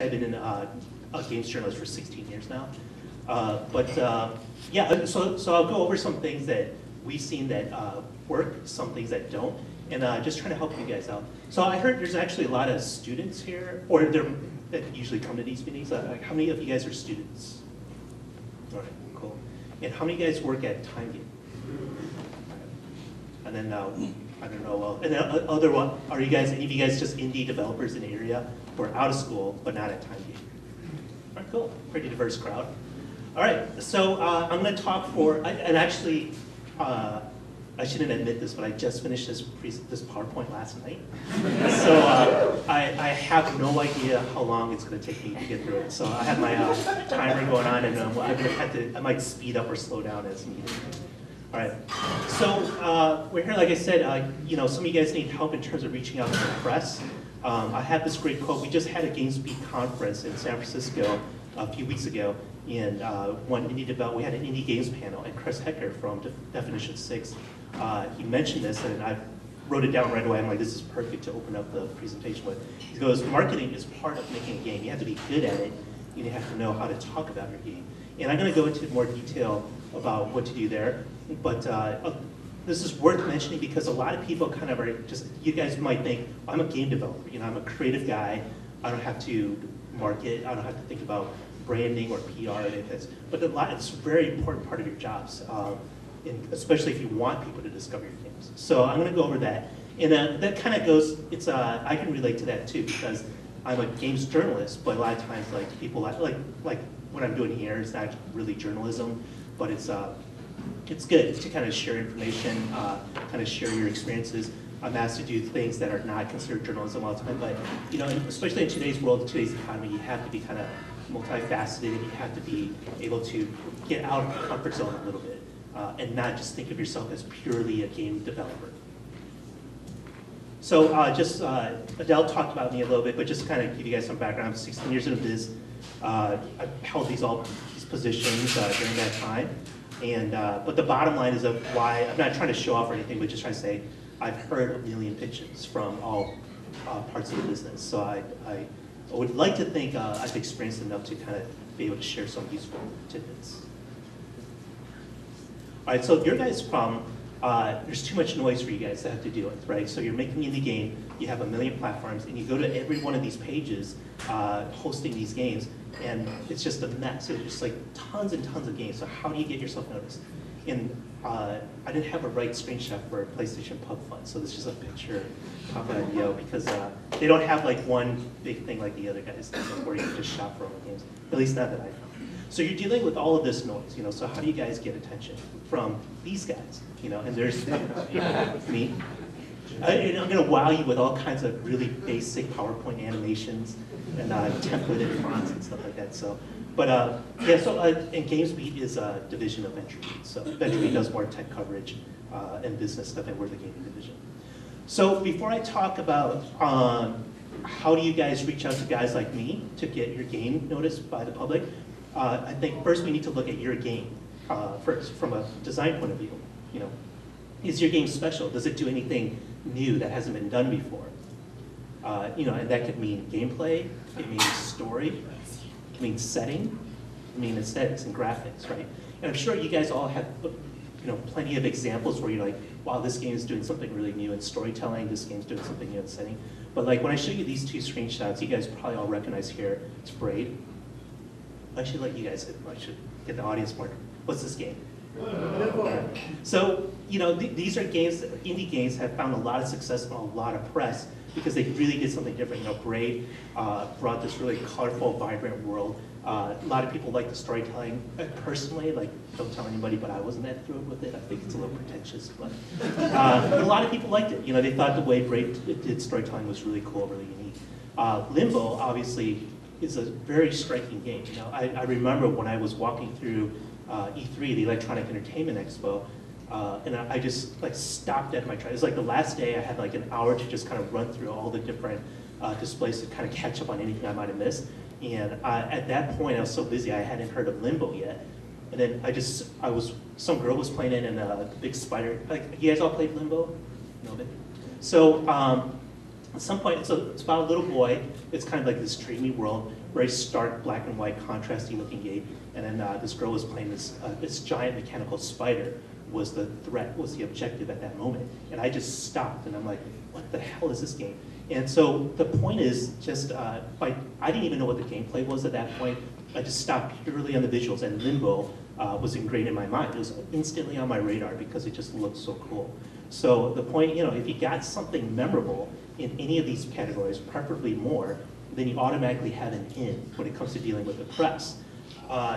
I've been a games journalist for 16 years now. Yeah, so I'll go over some things that we've seen that work, some things that don't, and just trying to help you guys out. So I heard there's actually a lot of students here, or that usually come to these meetings. How many of you guys are students? All right, cool. And how many of you guys work at TimeGame? And then I don't know. And then other one, are you guys? Any of you guys just indie developers in the area who are out of school but not at TimeGame? All right, cool. Pretty diverse crowd. All right, so I'm going to talk for, and actually, I shouldn't admit this, but I just finished this PowerPoint last night. So I have no idea how long it's going to take me to get through it. So I have my timer going on, and I might speed up or slow down as needed. All right, so we're here, like I said, you know, some of you guys need help in terms of reaching out to the press. I have this great quote. We just had a GamesBeat conference in San Francisco a few weeks ago, and we had an indie games panel, and Chris Hecker from Definition 6, he mentioned this, and I wrote it down right away. I'm like, this is perfect to open up the presentation with. He goes, marketing is part of making a game. You have to be good at it. You have to know how to talk about your game. And I'm going to go into more detail about what to do there, but this is worth mentioning because a lot of people kind of are just, you guys might think, I'm a game developer, you know, I'm a creative guy, I don't have to market, I don't have to think about branding or PR and anything. But it's a very important part of your jobs, especially if you want people to discover your games. So I'm going to go over that. And that kind of goes, I can relate to that too because I'm a games journalist, but a lot of times like people like what I'm doing here is not really journalism, but it's good to kind of share information, kind of share your experiences. I'm asked to do things that are not considered journalism all the time, but you know, especially in today's world, today's economy, you have to be kind of multifaceted. You have to be able to get out of your comfort zone a little bit and not just think of yourself as purely a game developer. So Adele talked about me a little bit, but just to kind of give you guys some background, I'm 16 years in biz. I've held these positions during that time. And, but the bottom line is of why, I'm not trying to show off or anything, but just trying to say, I've heard a million pitches from all parts of the business. So I would like to think I've experienced enough to kind of be able to share some useful tidbits. All right, so your guys' problem, there's too much noise for you guys to have to deal with, right? So you're making indie game, you have a million platforms, and you go to every one of these pages hosting these games, and it's just a mess. It's just like tons and tons of games. So how do you get yourself noticed? And I didn't have a right screenshot for PlayStation Pub Fund, so this is a picture of IDO because they don't have like one big thing like the other guys where you can just shop for all the games. At least not that I found. So you're dealing with all of this noise, you know. So how do you guys get attention from these guys, you know? And there's me. And I'm going to wow you with all kinds of really basic PowerPoint animations and templated fonts and stuff like that. So, but yeah, so and GamesBeat is a division of VentureBeat. So VentureBeat does more tech coverage and business stuff, and we're the gaming division. So before I talk about how do you guys reach out to guys like me to get your game noticed by the public, I think first we need to look at your game first from a design point of view. You know, is your game special? Does it do anything new that hasn't been done before? You know, and that could mean gameplay, it could mean story, it could mean setting, it could mean aesthetics and graphics, right? And I'm sure you guys all have, you know, plenty of examples where you're like, wow, this game is doing something really new in storytelling, this game's doing something new in setting. But like when I show you these two screenshots, you guys probably all recognize here, it's Braid. I should let you guys, I should get the audience more. What's this game? So, you know, these are games, indie games have found a lot of success and a lot of press because they really did something different. You know, Braid brought this really colorful, vibrant world. A lot of people like the storytelling. Personally, like, don't tell anybody, but I wasn't that thrilled with it. I think it's a little pretentious, but a lot of people liked it. You know, they thought the way Braid did storytelling was really cool, really unique. Limbo, obviously, is a very striking game. You know, I remember when I was walking through E3, the Electronic Entertainment Expo, and I just like stopped at my try. It was like the last day I had like an hour to just kind of run through all the different displays to kind of catch up on anything I might have missed. And at that point, I was so busy I hadn't heard of Limbo yet. And then some girl was playing it, and a big spider. Like, you guys all played Limbo? No, but so At some point, it's about a little boy. It's kind of like this dreamy world, very stark, black and white, contrasty looking game. And then this girl was playing this giant mechanical spider was the threat, was the objective at that moment. And I just stopped and I'm like, what the hell is this game? And so the point is just, I didn't even know what the gameplay was at that point. I just stopped purely on the visuals, and Limbo was ingrained in my mind. It was instantly on my radar because it just looked so cool. So the point, if you got something memorable in any of these categories, preferably more, then you automatically have an in when it comes to dealing with the press.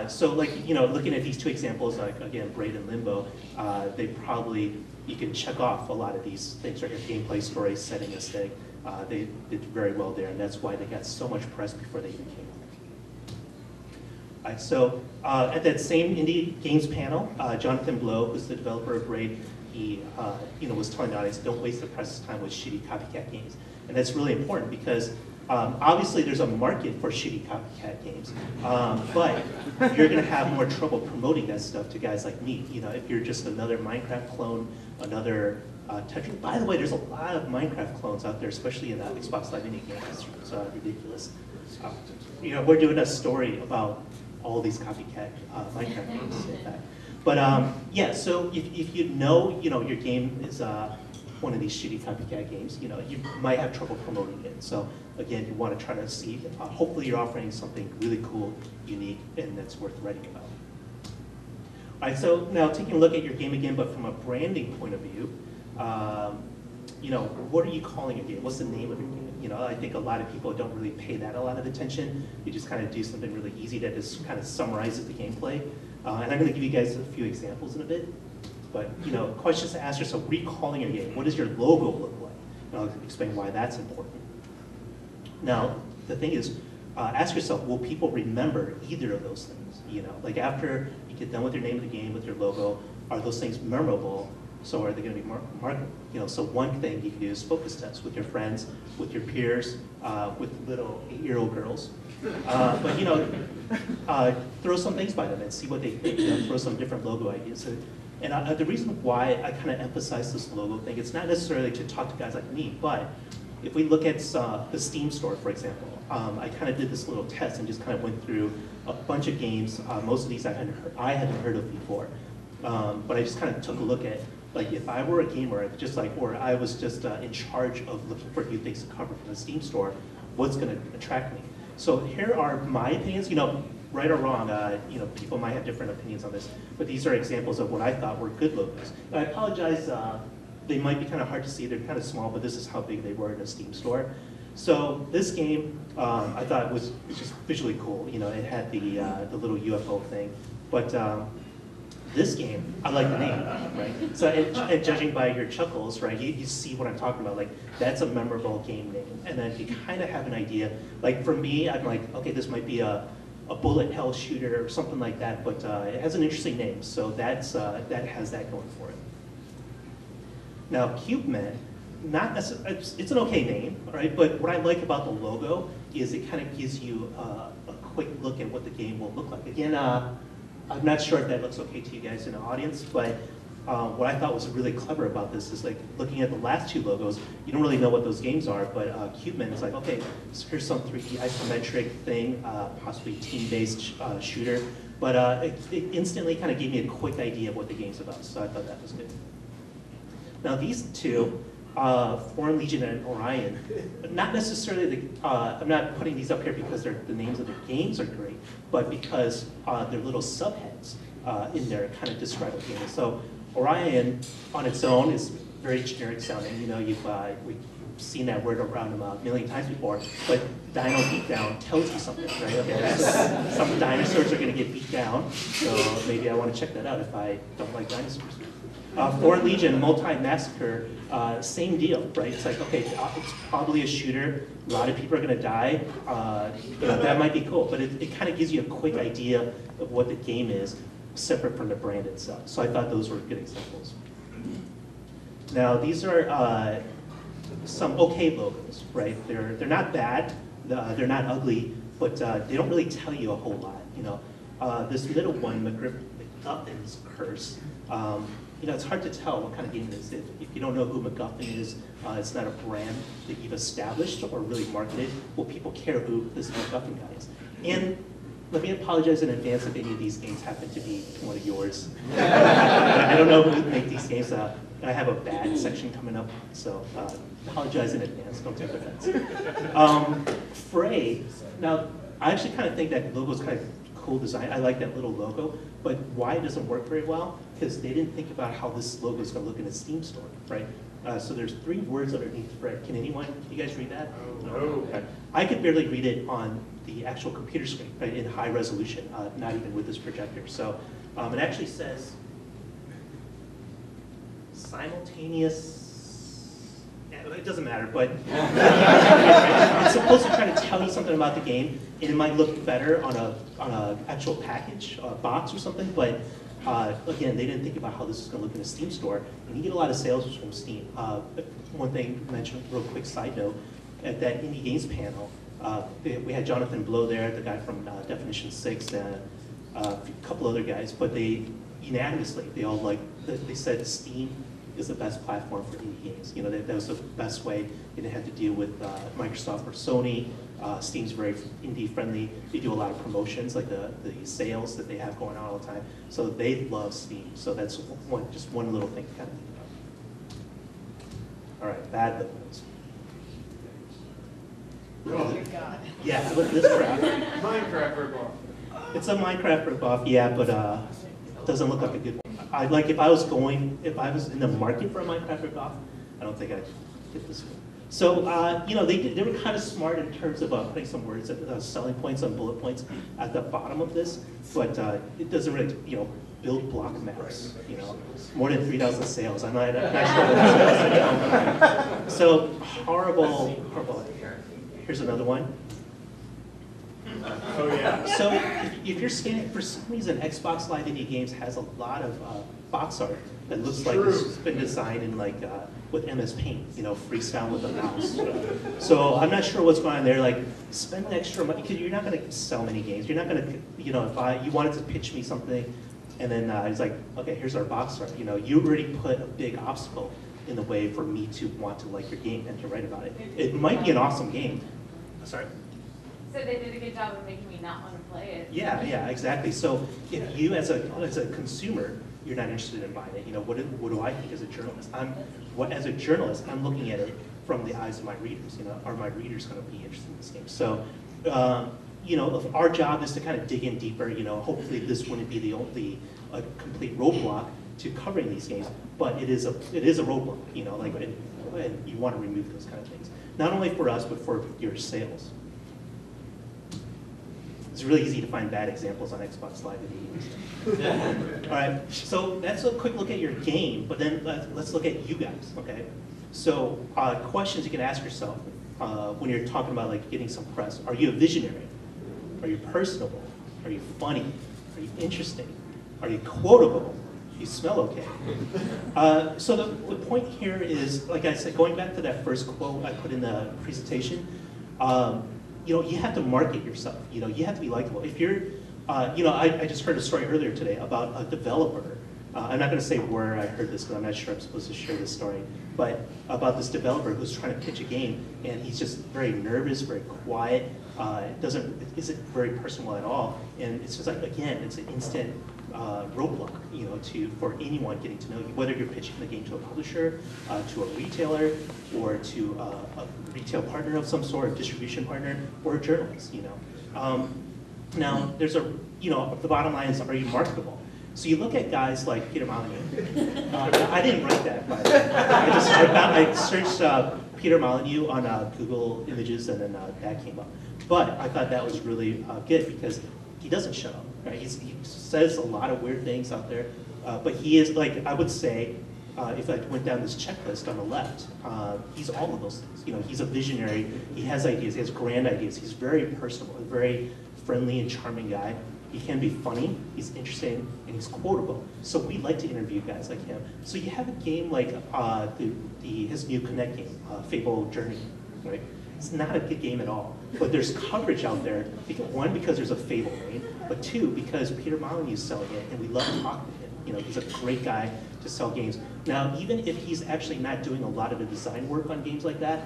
So looking at these two examples, like again, Braid and Limbo, you can check off a lot of these things, right? Gameplay, story, setting, aesthetic. They did very well there, and that's why they got so much press before they even came out. All right, so at that same Indie Games panel, Jonathan Blow, who's the developer of Braid, he was telling the audience, don't waste the press's time with shitty copycat games. And that's really important because obviously there's a market for shitty copycat games, but you're going to have more trouble promoting that stuff to guys like me. If you're just another Minecraft clone, another Tetris. By the way, there's a lot of Minecraft clones out there, especially in Xbox Live Indie Games. It's ridiculous. We're doing a story about all these copycat Minecraft games, in fact. But yeah, so if you know your game is one of these shitty copycat games, you might have trouble promoting it. So again, you want to try to see, hopefully you're offering something really cool, unique, and that's worth writing about. All right, so now taking a look at your game again, but from a branding point of view, what are you calling a game? What's the name of your game? I think a lot of people don't really pay that a lot of attention. You just kind of do something really easy that just kind of summarizes the gameplay. And I'm going to give you guys a few examples in a bit. But questions to ask yourself: recalling your game. What does your logo look like? And I'll explain why that's important. Now, the thing is, ask yourself: will people remember either of those things? Like after you get done with your name of the game, with your logo, are those things memorable? So are they going to be marketable? So one thing you can do is focus tests with your friends, with your peers, with little 8-year-old girls. Throw some things by them and see what they think. Throw some different logo ideas. And the reason why I kind of emphasize this logo thing, it's not necessarily to talk to guys like me, but if we look at the Steam store, for example, I kind of did this little test and just kind of went through a bunch of games. Most of these I hadn't heard of before, but I just kind of took a look at, like, if I were a gamer, or I was just in charge of looking for new things to cover from the Steam store, what's going to attract me? So here are my opinions. Right or wrong, people might have different opinions on this, but these are examples of what I thought were good logos. I apologize, they might be kind of hard to see. They're kind of small, but this is how big they were in a Steam store. So this game, I thought was just visually cool. It had the little UFO thing, but this game, I like the name, right? So, and judging by your chuckles, right, you see what I'm talking about. Like, that's a memorable game name, and then you kind of have an idea. Like for me, I'm like, okay, this might be a bullet hell shooter or something like that, but it has an interesting name, so that has that going for it. Now, CubeMan, it's an okay name, all right, but what I like about the logo is it kind of gives you a quick look at what the game will look like. Again, I'm not sure if that looks okay to you guys in the audience, but what I thought was really clever about this is, like, looking at the last two logos, you don't really know what those games are, but CubeMan is like, okay, so here's some 3D isometric thing, possibly team-based shooter, but it instantly kind of gave me a quick idea of what the game's about, so I thought that was good. Now these two, Foreign Legion and Orion, not necessarily, I'm not putting these up here because the names of the games are great, but because they're little subheads in there kind of describe the game. So Orion on its own is very generic sounding. We've seen that word around a million times before, but Dino Beatdown tells you something, right? Okay, some dinosaurs are going to get beat down, so maybe I want to check that out if I don't like dinosaurs. Foreign Legion, Multi-Massacre, same deal, right? It's like, okay, it's probably a shooter, a lot of people are going to die, that might be cool, but it kind of gives you a quick idea of what the game is, separate from the brand itself. So I thought those were good examples. Now these are some okay logos, right? They're not bad, they're not ugly, but they don't really tell you a whole lot. This middle one, McGuffin's Curse, it's hard to tell what kind of game it is. If you don't know who MacGuffin is, it's not a brand that you've established or really marketed. Will people care who this MacGuffin guy is? And let me apologize in advance if any of these games happen to be one of yours. I don't know who make these games. I have a bad section coming up, so apologize in advance. Don't take offense. Fray. Now, I actually kind of think that logo is kind of cool design. I like that little logo, but why it doesn't work very well? Because they didn't think about how this logo is going to look in a Steam store, right? So there's 3 words underneath Fray. Can you guys read that? No. Okay. I could barely read it on the actual computer screen, right, in high resolution, not even with this projector. So it actually says simultaneous. It doesn't matter, but it's supposed to try to tell you something about the game, and it might look better on a actual package, a box or something. But again, they didn't think about how this is going to look in a Steam store, and you get a lot of sales from Steam. One thing to mention, real quick side note, at that Indie Games panel, we had Jonathan Blow there, the guy from Definition 6, and a couple other guys, but they unanimously, they said Steam is the best platform for indie games. That was the best way. They didn't have to deal with Microsoft or Sony. Steam's very indie friendly. They do a lot of promotions, like the sales that they have going on all the time. So they love Steam. So that's just one little thing to kind of think about. All right, bad logos. Oh, God. Yeah, look at this crap. Minecraft ripoff. It's a Minecraft ripoff, yeah, but it doesn't look like a good one. If I was in the market for a Minecraft ripoff, I don't think I'd get this one. So, they were kind of smart in terms of putting some words, selling points on bullet points at the bottom of this, but it doesn't really, build block maps, more than 3,000 sales. I'm not sure what that is. So, horrible. Here's another one. Oh yeah. So if you're scanning, for some reason, Xbox Live Indie Games has a lot of box art that looks like it's been designed in with MS Paint, freestyle with a mouse. So I'm not sure what's going on there. Spend extra money, because you're not going to sell many games. You're not going to, if you wanted to pitch me something, and then it's like, okay, here's our box art. You already put a big obstacle in the way for me to want to like your game and to write about it. It might be an awesome game. Sorry? So they did a good job of making me not want to play it. Yeah, exactly. So if you, as a consumer, you're not interested in buying it, what do I think as a journalist? As a journalist, I'm looking at it from the eyes of my readers. Are my readers going to be interested in this game? So, if our job is to kind of dig in deeper. Hopefully this wouldn't be a complete roadblock to covering these games, but it is a roadblock. And you want to remove those kind of things, not only for us but for your sales. It's really easy to find bad examples on Xbox Live Indie. All right, so that's a quick look at your game, but then let's look at you guys, okay? So questions you can ask yourself when you're talking about getting some press. Are you a visionary? Are you personable? Are you funny? Are you interesting? Are you quotable? You smell okay. So the point here is, like I said, going back to that first quote I put in the presentation, you have to market yourself. You have to be likable. If you're, I just heard a story earlier today about a developer. I'm not going to say where I heard this because I'm not sure I'm supposed to share this story, but about this developer who's trying to pitch a game, and he's just very nervous, very quiet, isn't very personal at all, and it's just again, it's an instant roadblock, for anyone getting to know you, whether you're pitching the game to a publisher, to a retailer, or to a retail partner of some sort, a distribution partner, or a journalist. Now there's the bottom line is, are you marketable? So you look at guys like Peter Molyneux. I didn't write that, but I searched Peter Molyneux on Google Images, and then that came up. But I thought that was really good because he doesn't shut up. Right? He says a lot of weird things out there, but he is, I would say, if I went down this checklist on the left, he's all of those things. He's a visionary. He has ideas. He has grand ideas. He's very personable, a very friendly and charming guy. He can be funny, he's interesting, and he's quotable. So we like to interview guys like him. So you have a game like his new Connect game, Fable Journey, right? It's not a good game at all, but there's coverage out there. One, because there's a Fable name, but two, because Peter Molyneux is selling it, and we love talking to him. He's a great guy to to sell games. Now, even if he's actually not doing a lot of the design work on games like that,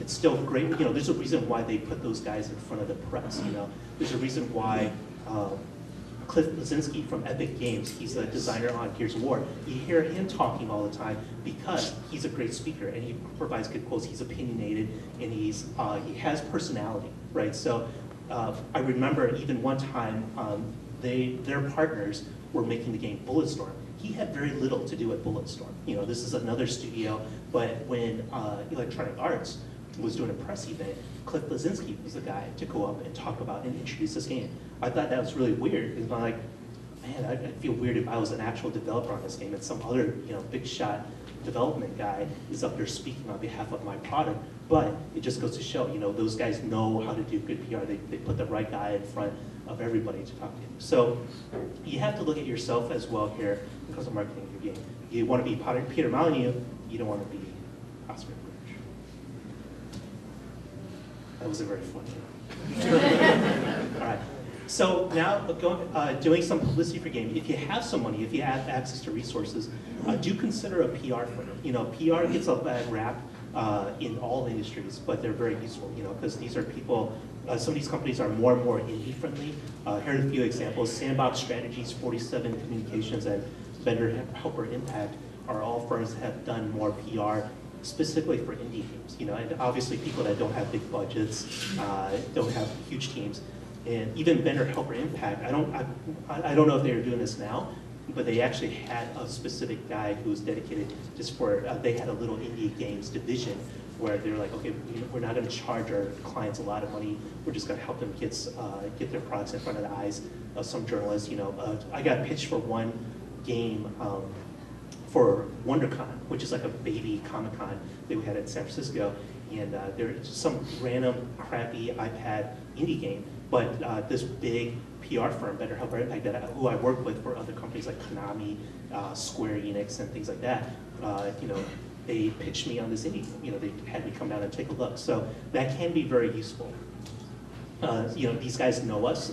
it's still great. You know, there's a reason why they put those guys in front of the press. You know, there's a reason why Cliff Bleszinski from Epic Games, he's a designer on Gears of War. You hear him talking all the time because he's a great speaker and he provides good quotes. He's opinionated and he has personality, right? So I remember even one time their partners were making the game Bulletstorm. He had very little to do with Bulletstorm. You know, this is another studio, but when Electronic Arts was doing a press event, Cliff Bleszinski was the guy to go up and talk about and introduce this game. I thought that was really weird. It's like, man, I'd feel weird if I was an actual developer on this game and some other, big shot development guy is up there speaking on behalf of my product. But it just goes to show, those guys know how to do good PR. They put the right guy in front of everybody to talk to. So you have to look at yourself as well here because of marketing your game. You want to be Peter Molyneux, you don't want to be Oscar Bridge. That wasn't very funny. All right. So now doing some publicity for game. If you have some money, if you have access to resources, do consider a PR firm. PR gets a bad rap in all industries, but they're very useful. Because these are people. Some of these companies are more and more indie friendly. Here are a few examples: Sandbox Strategies, 47 Communications, and Vendor Helper Impact are all firms that have done more PR specifically for indie games. And obviously people that don't have big budgets, don't have huge teams. And even Vendor Helper Impact, I don't know if they're doing this now, but they actually had a specific guy who was dedicated just for, they had a little indie games division where they're like, okay, we're not going to charge our clients a lot of money. We're just going to help them get their products in front of the eyes of some journalists. I got pitched for one game for WonderCon, which is like a baby Comic-Con that we had in San Francisco. And there's some random crappy iPad indie game. But this big PR firm, Better Helper Impact, who I work with for other companies like Konami, Square Enix, and things like that, they pitched me on this indie. They had me come down and take a look. So that can be very useful. These guys know us.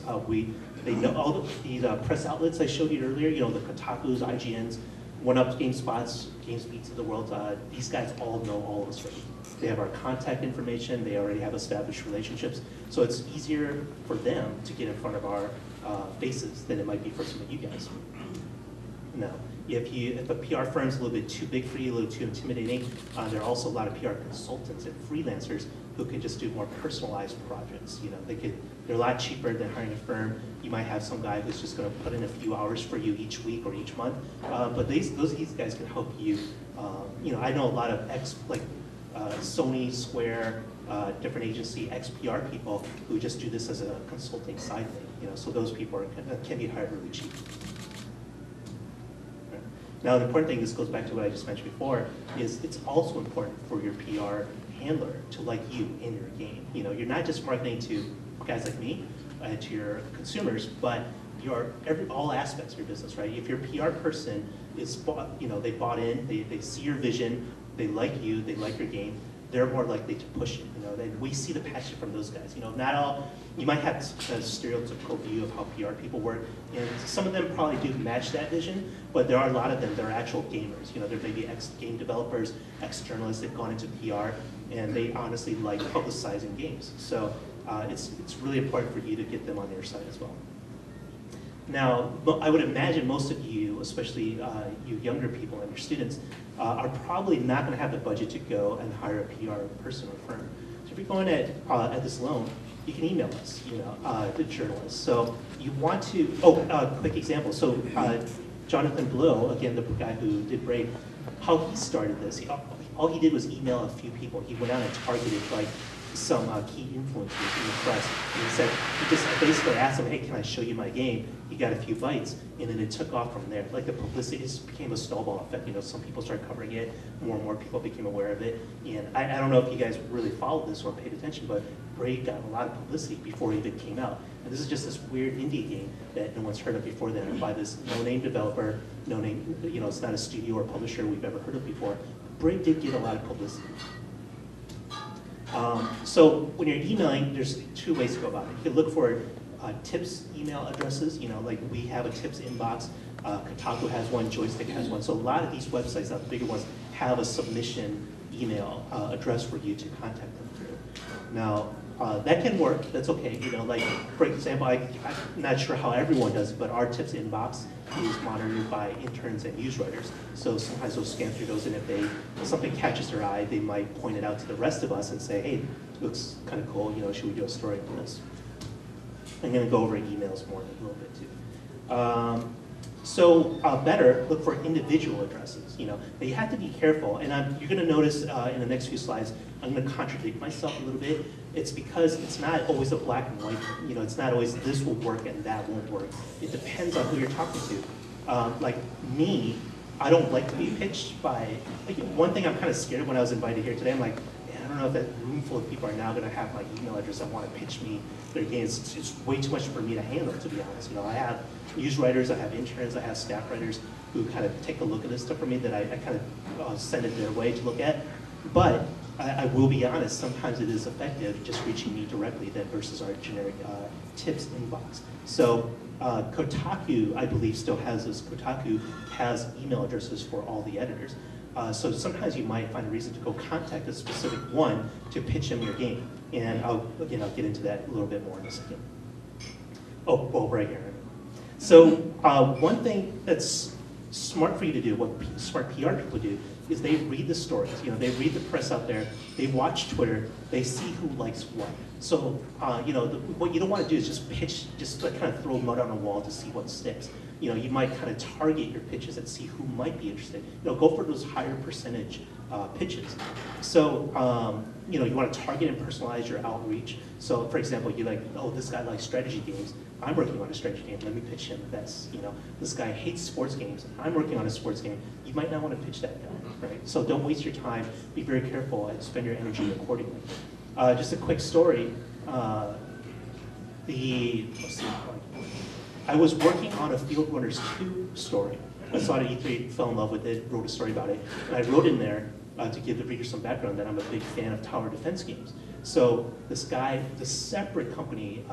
They know all the press outlets I showed you earlier. The Kotakus, IGNs, 1UP, GameSpots, GamesBeat's of the world. These guys all know all of us already. They have our contact information. They already have established relationships. So it's easier for them to get in front of our faces than it might be for some of you guys. Now, if a PR firm is a little bit too big for you, a little too intimidating, there are also a lot of PR consultants and freelancers who can just do more personalized projects. They're a lot cheaper than hiring a firm. You might have some guy who's just going to put in a few hours for you each week or each month. But these guys can help you. I know a lot of Sony, Square, different agency, ex-PR people who just do this as a consulting side thing. So those people can be hired really cheap. Right. Now, the important thing, this goes back to what I just mentioned before, is it's also important for your PR handler to like you in your game. You're not just marketing to guys like me, to your consumers, but all aspects of your business, right? If your PR person is, they bought in, they see your vision, they like you, they like your game, they're more likely to push it. We see the passion from those guys. Not all, you might have a stereotypical view of how PR people work, and some of them probably do match that vision, but there are a lot of them that are actual gamers. There may be ex-game developers, ex-journalists that have gone into PR, and they honestly like publicizing games. So it's really important for you to get them on your side as well. Now, I would imagine most of you, especially you younger people and your students, are probably not going to have the budget to go and hire a PR person or firm. So if you're going at this loan, you can email us, the journalists. So you want to, quick example. So Jonathan Blow, again, the guy who did Brave, how he started this, all he did was email a few people. He went out and targeted some key influencers in the press. And he just basically asked them, hey, can I show you my game? He got a few bites, and then it took off from there. Like the publicity just became a snowball effect. Some people started covering it, more and more people became aware of it. And I don't know if you guys really followed this or paid attention, but Braid got a lot of publicity before it even came out. And this is just this weird indie game that no one's heard of before then, by this no-name developer, no-name, it's not a studio or publisher we've ever heard of before. Braid did get a lot of publicity. So when you're emailing, there's two ways to go about it. You can look for tips email addresses, like we have a tips inbox, Kotaku has one, Joystick has one. So a lot of these websites, the bigger ones, have a submission email address for you to contact them through. Now, that can work, that's okay. Like for example, I'm not sure how everyone does it, but our tips inbox is monitored by interns and news writers. So sometimes they'll scan through those, and if something catches their eye, they might point it out to the rest of us and say, hey, it looks kind of cool, should we do a story on this? I'm going to go over emails more in a little bit too. Better, look for individual addresses. But you have to be careful, and you're going to notice in the next few slides, I'm going to contradict myself a little bit. It's because it's not always a black and white thing. It's not always this will work and that won't work. It depends on who you're talking to. Like me, I don't like to be pitched by, one thing I'm kind of scared of when I was invited here today, I'm like, man, I don't know if that room full of people are now going to have my email address and want to pitch me their games. It's way too much for me to handle, to be honest. I have news writers, I have interns, I have staff writers who kind of take a look at this stuff for me that I kind of send it their way to look at. But I will be honest, sometimes it is effective just reaching me directly than versus our generic tips inbox. So Kotaku, I believe, still has this. Kotaku has email addresses for all the editors. So sometimes you might find a reason to go contact a specific one to pitch them your game. And I'll get into that a little bit more in a second. Oh, well, right here. So one thing that's smart for you to do, what smart PR people do, is they read the stories. They read the press out there, they watch Twitter, they see who likes what. So what you don't want to do is just pitch, just like kind of throw mud on a wall to see what sticks. You might kind of target your pitches and see who might be interested. Go for those higher percentage pitches. So you want to target and personalize your outreach. So for example, you're like, oh, this guy likes strategy games. I'm working on a strategy game. Let me pitch him this. This guy hates sports games. I'm working on a sports game. You might not want to pitch that guy, right? So don't waste your time. Be very careful and spend your energy accordingly. Just a quick story. Let's see. I was working on a Field Runners 2 story. I saw it at E3, fell in love with it, wrote a story about it, and I wrote in there to give the reader some background that I'm a big fan of tower defense games. So this guy, the separate company,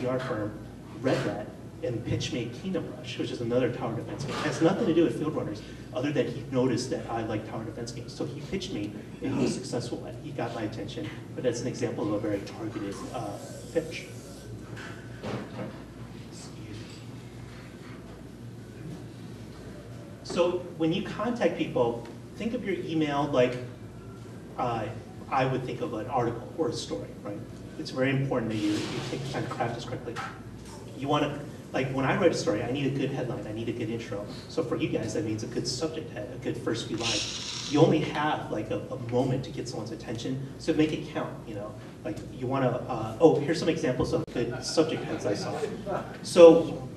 PR firm, read that and pitched me Kingdom Rush, which is another tower defense game. It has nothing to do with Field Runners, other than he noticed that I like tower defense games. So he pitched me, and he was successful at it. He got my attention, but that's an example of a very targeted pitch. So when you contact people, think of your email like I would think of an article or a story, right? It's very important that you take the time to craft this correctly. You want to, like when I write a story, I need a good headline, I need a good intro. So for you guys, that means a good subject head, a good first few lines. You only have like a moment to get someone's attention, so make it count, Like you want to, oh, here's some examples of good subject heads I saw. So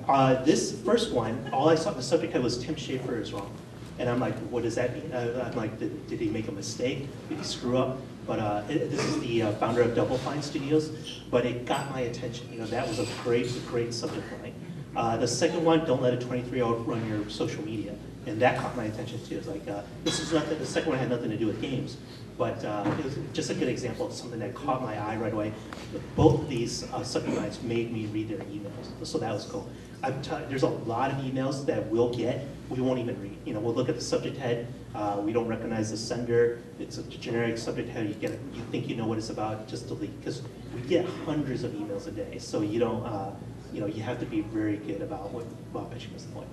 this first one, all I saw, the subject head was Tim Schafer is wrong. And I'm like, what does that mean? I'm like, did he make a mistake? Did he screw up? But this is the founder of Double Fine Studios, but it got my attention. That was a great subject line. The second one, don't let a 23-year-old run your social media. And that caught my attention too. It's like, this is nothing, the second one had nothing to do with games, but it was just a good example of something that caught my eye right away. Both of these subject lines made me read their emails, so that was cool. There's a lot of emails that we'll get, we won't even read. We'll look at the subject head, we don't recognize the sender, it's a generic subject head, you think you know what it's about, just delete, because we get hundreds of emails a day, so you don't, you have to be very good about pitching this point.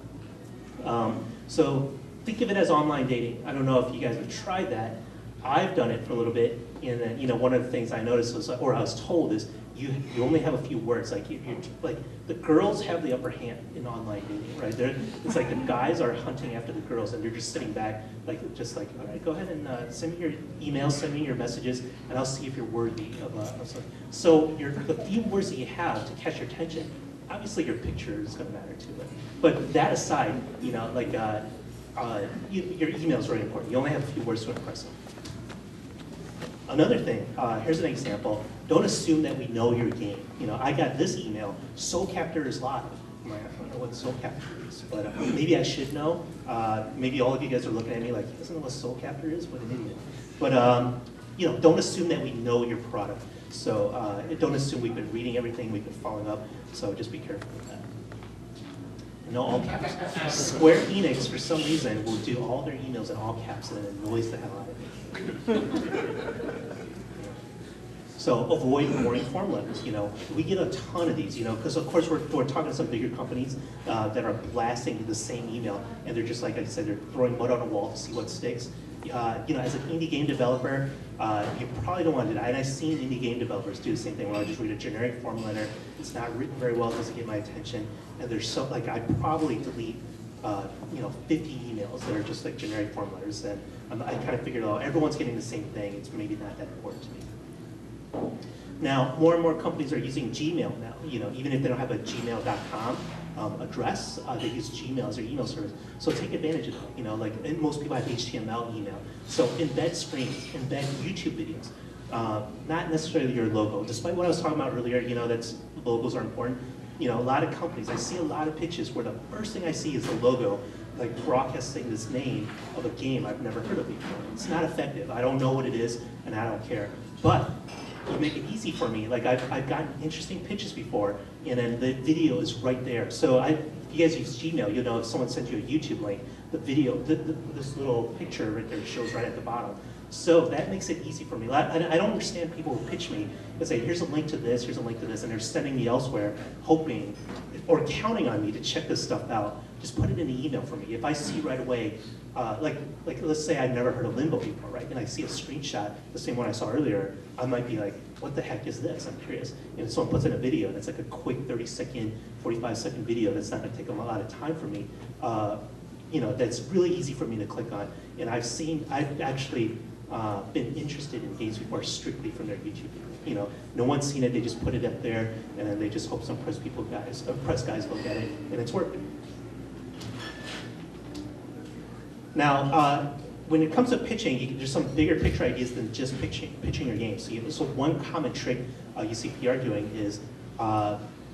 So think of it as online dating. I don't know if you guys have tried that. I've done it for a little bit, and then, one of the things I noticed was, or I was told is, you only have a few words. Like like the girls have the upper hand in online dating, right? It's like the guys are hunting after the girls, and they're just sitting back, like all right, go ahead and send me your emails, send me your messages, and I'll see if you're worthy of something. So the few words that you have to catch your attention, obviously your picture is going to matter too. But that aside, like your email is very important. You only have a few words to impress them. Another thing, here's an example. Don't assume that we know your game. I got this email, Soul Captor is live. I don't know what Soul Captor is, but maybe I should know. Maybe all of you guys are looking at me like, he doesn't know what Soul Captor is? What an idiot. But don't assume that we know your product. So don't assume we've been reading everything, we've been following up. So just be careful with that. No all caps. Square Enix, for some reason, will do all their emails in all caps, and it annoys the hell out of me. So avoid boring form letters. We get a ton of these. Because of course we're talking to some bigger companies that are blasting the same email, and they're just like I said, they're throwing mud on a wall to see what sticks. As an indie game developer, you probably don't want to do that. And I've seen indie game developers do the same thing where I just read a generic form letter. It's not written very well, it doesn't get my attention, and there's so I probably delete 50 emails that are just like generic form letters. And I kind of figured out everyone's getting the same thing. It's maybe not that important to me. Now, more and more companies are using Gmail now. Even if they don't have a gmail.com address, they use Gmail as their email service. So take advantage of that. And most people have HTML email. So embed screens, embed YouTube videos. Not necessarily your logo. Despite what I was talking about earlier, that logos are important. A lot of companies, I see a lot of pitches where the first thing I see is the logo, like broadcasting this name of a game I've never heard of before. It's not effective. I don't know what it is, and I don't care. But you make it easy for me. I've gotten interesting pitches before, and then the video is right there. So if you guys use Gmail, you'll know if someone sends you a YouTube link, the video, this little picture right there shows right at the bottom. So that makes it easy for me. I don't understand people who pitch me and say, here's a link to this, here's a link to this, and they're sending me elsewhere, hoping or counting on me to check this stuff out. Just put it in the email for me. If I see right away, like let's say I've never heard of Limbo before, right? And I see a screenshot, the same one I saw earlier, I might be like, what the heck is this? I'm curious. And if someone puts in a video, and it's like a quick 30-second, 45-second video that's not gonna take a lot of time for me, that's really easy for me to click on. And I've actually been interested in games before strictly from their YouTube video. No one's seen it, they just put it up there, and then they just hope some press guys look at it, and it's working. Now, when it comes to pitching, there's some bigger picture ideas than just pitching your game. So one common trick you see PR doing is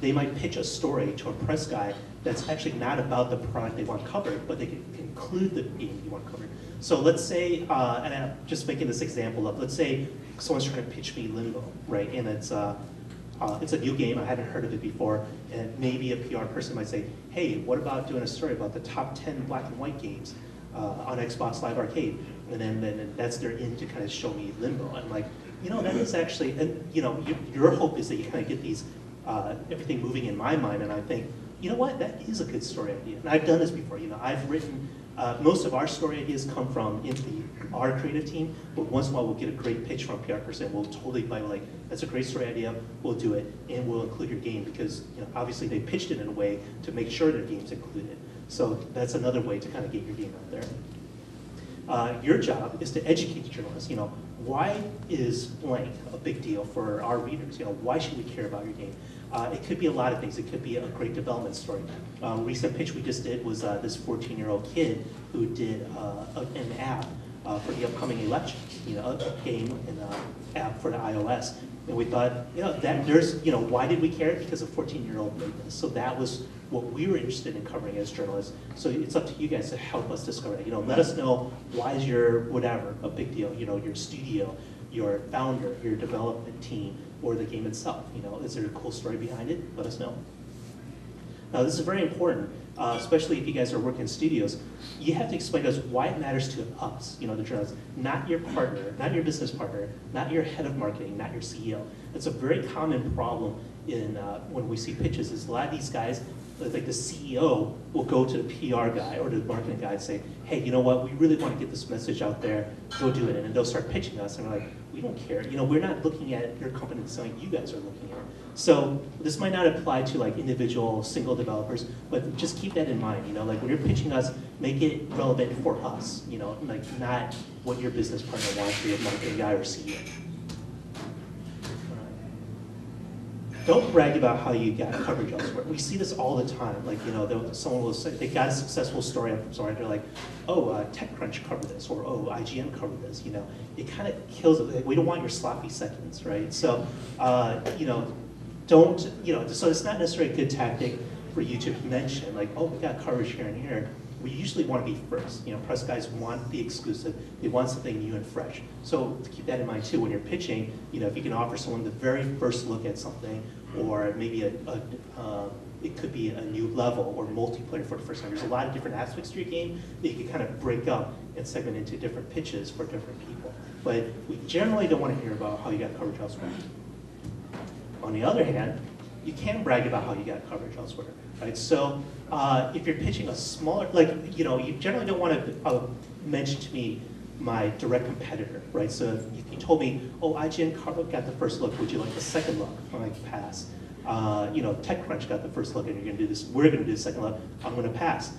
they might pitch a story to a press guy that's actually not about the product they want covered, but they can include the game you want covered. So let's say, and I'm just making this example up, let's say someone's trying to pitch me Limbo, right? And it's a new game, I hadn't heard of it before, and maybe a PR person might say, hey, what about doing a story about the top 10 black and white games on Xbox Live Arcade? And then that's their in to kind of show me Limbo. I'm like, that is actually, and your hope is that you kind of get these, everything moving in my mind, and I think, you know what, that is a good story idea. And I've done this before, I've written, most of our story ideas come from our creative team, but once in a while we'll get a great pitch from a PR person. We'll totally buy, that's a great story idea, we'll do it, and we'll include your game because obviously they pitched it in a way to make sure their game's included. So that's another way to kind of get your game out there. Your job is to educate the journalists. Why is blank a big deal for our readers? Why should we care about your game? It could be a lot of things. It could be a great development story. A recent pitch we just did was this 14-year-old kid who did an app for the upcoming election, a game and an app for the iOS. And we thought, why did we care? Because a 14-year-old made this. So that was what we were interested in covering as journalists. So it's up to you guys to help us discover that. Let us know, why is your whatever a big deal? Your studio, your founder, your development team, or the game itself. Is there a cool story behind it? Let us know. Now this is very important, especially if you guys are working in studios. You have to explain to us why it matters to us, the journalists, not your partner, not your business partner, not your head of marketing, not your CEO. It's a very common problem in when we see pitches is a lot of these guys, like the CEO will go to the PR guy or the marketing guy and say, hey, you know what, we really want to get this message out there, go do it. And then they'll start pitching us and we're like, we don't care. We're not looking at your company the same you guys are looking at. So this might not apply to individual single developers, but just keep that in mind. When you're pitching us, make it relevant for us, not what your business partner wants or your marketing guy or CEO. Don't brag about how you got coverage elsewhere. We see this all the time. Someone will say they got a successful story from somewhere. They're like, oh, TechCrunch covered this, or oh, IGN covered this. It kind of kills it. We don't want your sloppy seconds, right? So, don't. So it's not necessarily a good tactic for you to mention oh, we got coverage here and here. we usually want to be first. You know, press guys want the exclusive. They want something new and fresh. So to keep that in mind too, when you're pitching, you know, if you can offer someone the very first look at something, or maybe it could be a new level or multiplayer for the first time. There's a lot of different aspects to your game that you can kind of break up and segment into different pitches for different people. But we generally don't want to hear about how you got coverage elsewhere. On the other hand, you can brag about how you got coverage elsewhere, right? So if you're pitching a smaller, like, you know, you generally don't want to mention to me my direct competitor, right? So if you told me, oh, IGN got the first look, would you like the second look? I'm like, pass. You know, TechCrunch got the first look and you're gonna do this, we're gonna do the second look, I'm gonna pass.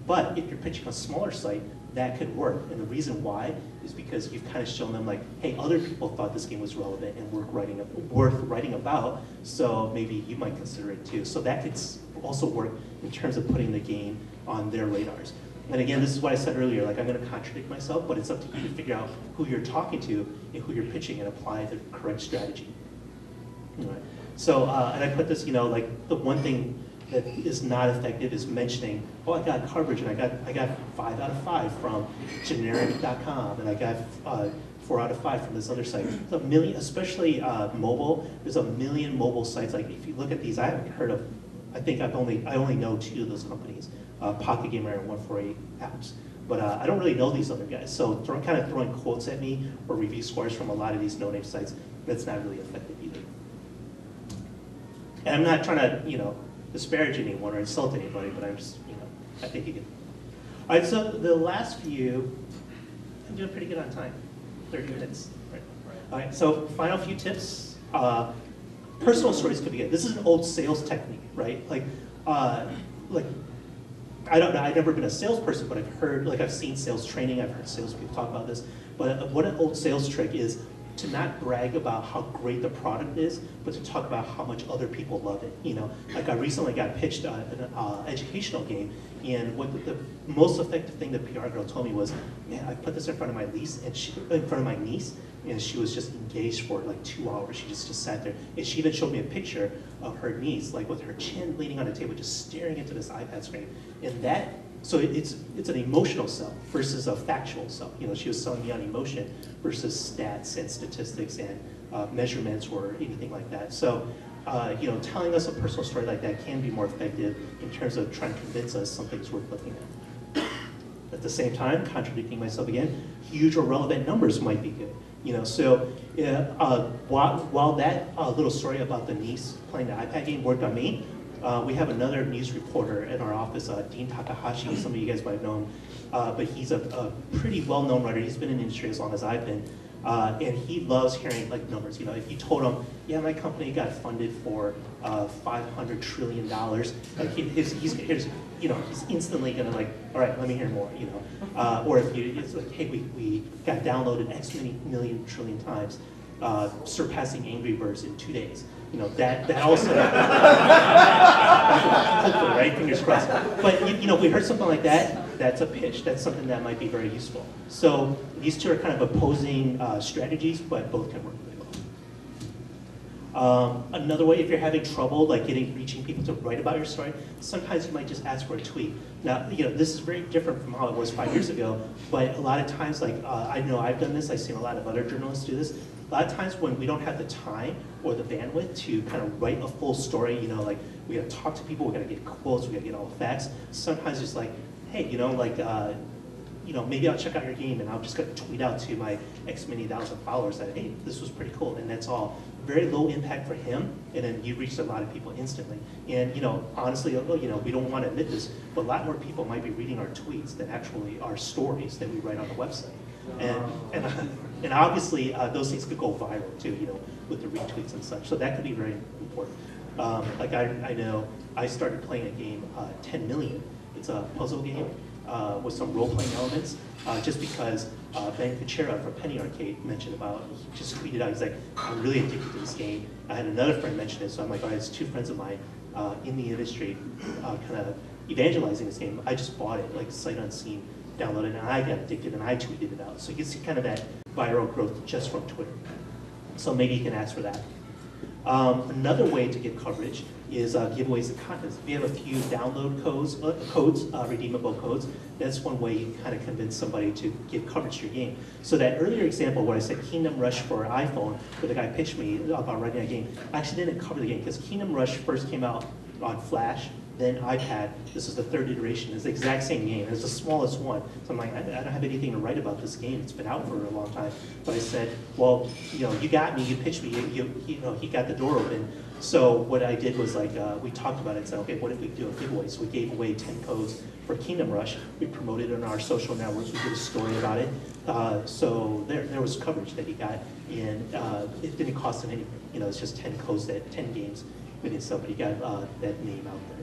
But if you're pitching a smaller site, that could work. And the reason why is because you've kind of shown them like, hey, other people thought this game was relevant and worth writing about, so maybe you might consider it too. So that could also work in terms of putting the game on their radars. And again, this is what I said earlier, like I'm gonna contradict myself, but it's up to you to figure out who you're talking to and who you're pitching and apply the correct strategy. All right. So, and I put this, you know, like the one thing that is not effective is mentioning, oh, I got coverage and I got 5 out of 5 from generic.com and I got 4 out of 5 from this other site. There's a million, especially mobile, there's a million mobile sites. Like if you look at these, I haven't heard of, I think I only know 2 of those companies, Pocket Gamer and 148 Apps. But I don't really know these other guys. So kind of throwing quotes at me or review scores from a lot of these no-name sites, that's not really effective either. And I'm not trying to, you know, disparage anyone or insult anybody, but I'm just, you know, I think you can. All right, so the last few, I'm doing pretty good on time, 30 minutes. Right. All right, so final few tips. Personal stories could be good. This is an old sales technique, right? Like I don't know, I've never been a salesperson, but I've heard, like I've seen sales training, I've heard salespeople talk about this, but what an old sales trick is to not brag about how great the product is, but to talk about how much other people love it. You know, like I recently got pitched an educational game, and what the most effective thing the PR girl told me was, man, I put this in front of my niece, and she was just engaged for like 2 hours. She just sat there, and she even showed me a picture of her niece, like with her chin leaning on the table, just staring into this iPad screen, and that. So it's an emotional sell versus a factual sell. You know, she was selling me on emotion versus stats and statistics and measurements or anything like that. So, you know, telling us a personal story like that can be more effective in terms of trying to convince us something's worth looking at. At the same time, contradicting myself again, huge or relevant numbers might be good. You know, so while that little story about the niece playing the iPad game worked on me, we have another news reporter in our office, Dean Takahashi. Some of you guys might know him, but he's a pretty well-known writer. He's been in the industry as long as I've been, and he loves hearing like numbers. You know, if you told him, yeah, my company got funded for $500 trillion, like he's instantly gonna like, all right, let me hear more. You know, or if it's like, hey, we got downloaded X many million trillion times, surpassing Angry Birds in 2 days. You know, that also, hopefully, right? Fingers crossed. But, you know, if we heard something like that, that's a pitch. That's something that might be very useful. So these two are kind of opposing strategies, but both can work really well. Another way, if you're having trouble like reaching people to write about your story, sometimes you might just ask for a tweet. Now, you know, this is very different from how it was 5 years ago, but a lot of times, like, I know I've done this, I've seen a lot of other journalists do this. A lot of times when we don't have the time or the bandwidth to kind of write a full story, you know, like we gotta talk to people, we gotta get quotes, we gotta get all the facts. Sometimes it's like, hey, you know, like, you know, maybe I'll check out your game and I'll just gonna tweet out to my X many thousand followers that, hey, this was pretty cool, and that's all. Very low impact for him, and then you reach a lot of people instantly. And, you know, honestly, you know, we don't want to admit this, but a lot more people might be reading our tweets than actually our stories that we write on the website. And obviously, those things could go viral too, you know, with the retweets and such. So that could be very important. Like I know I started playing a game, 10 Million. It's a puzzle game with some role-playing elements, just because Ben Kuchera from Penny Arcade mentioned about, he just tweeted out, he's like, I'm really addicted to this game. I had another friend mention it, so I'm like, all right, it's 2 friends of mine in the industry kind of evangelizing this game. I just bought it, like sight unseen, downloaded it, and I got addicted, and I tweeted it out. So you can see kind of that viral growth just from Twitter. So maybe you can ask for that. Another way to get coverage is giveaways and contests. If you have a few download redeemable codes, that's one way you can kind of convince somebody to give coverage to your game. So that earlier example where I said Kingdom Rush for iPhone, where the guy pitched me about writing a game, I actually didn't cover the game because Kingdom Rush first came out on Flash, then iPad. This is the third iteration. It's the exact same game. It's the smallest one. So I'm like, I don't have anything to write about this game. It's been out for a long time. But I said, well, you got me. You pitched me. He got the door open. So what I did was we talked about it and said, okay, what if we do a giveaway? So we gave away 10 codes for Kingdom Rush. We promoted it on our social networks. We did a story about it. So there was coverage that he got, and it didn't cost him anything. It's just 10 codes, 10 games. And somebody got that name out there.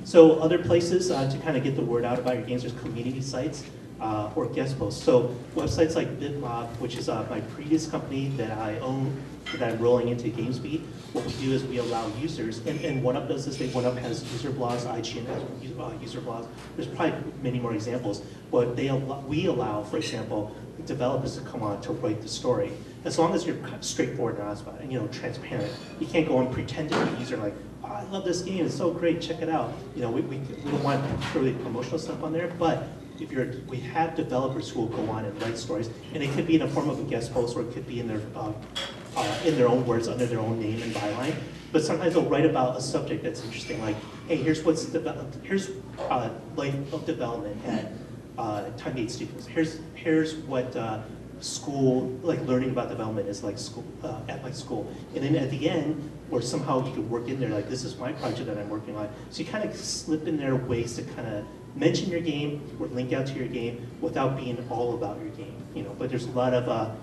So other places to kind of get the word out about your games, there's community sites or guest posts. So websites like bitmob, which is my previous company that I own, that I'm rolling into GamesBeat. What we do is we allow users, and OneUp does this, OneUp has user blogs, IGN has user blogs. There's probably many more examples, but we allow, for example, developers to come on to write the story. As long as you're straightforward and honest about it, and transparent. You can't go and pretend to be a user like, oh, I love this game, it's so great, check it out. We don't want purely promotional stuff on there, but we have developers who will go on and write stories, and it could be in the form of a guest post, or it could be in their own words, under their own name and byline. But sometimes they'll write about a subject that's interesting, like, hey, here's life of development at Time 8 Studios. Here's what school, learning about development is like school, at my school. And then at the end, or somehow you could work in there, like, this is my project that I'm working on. So you kind of slip in there ways to kind of mention your game or link out to your game without being all about your game. But there's a lot of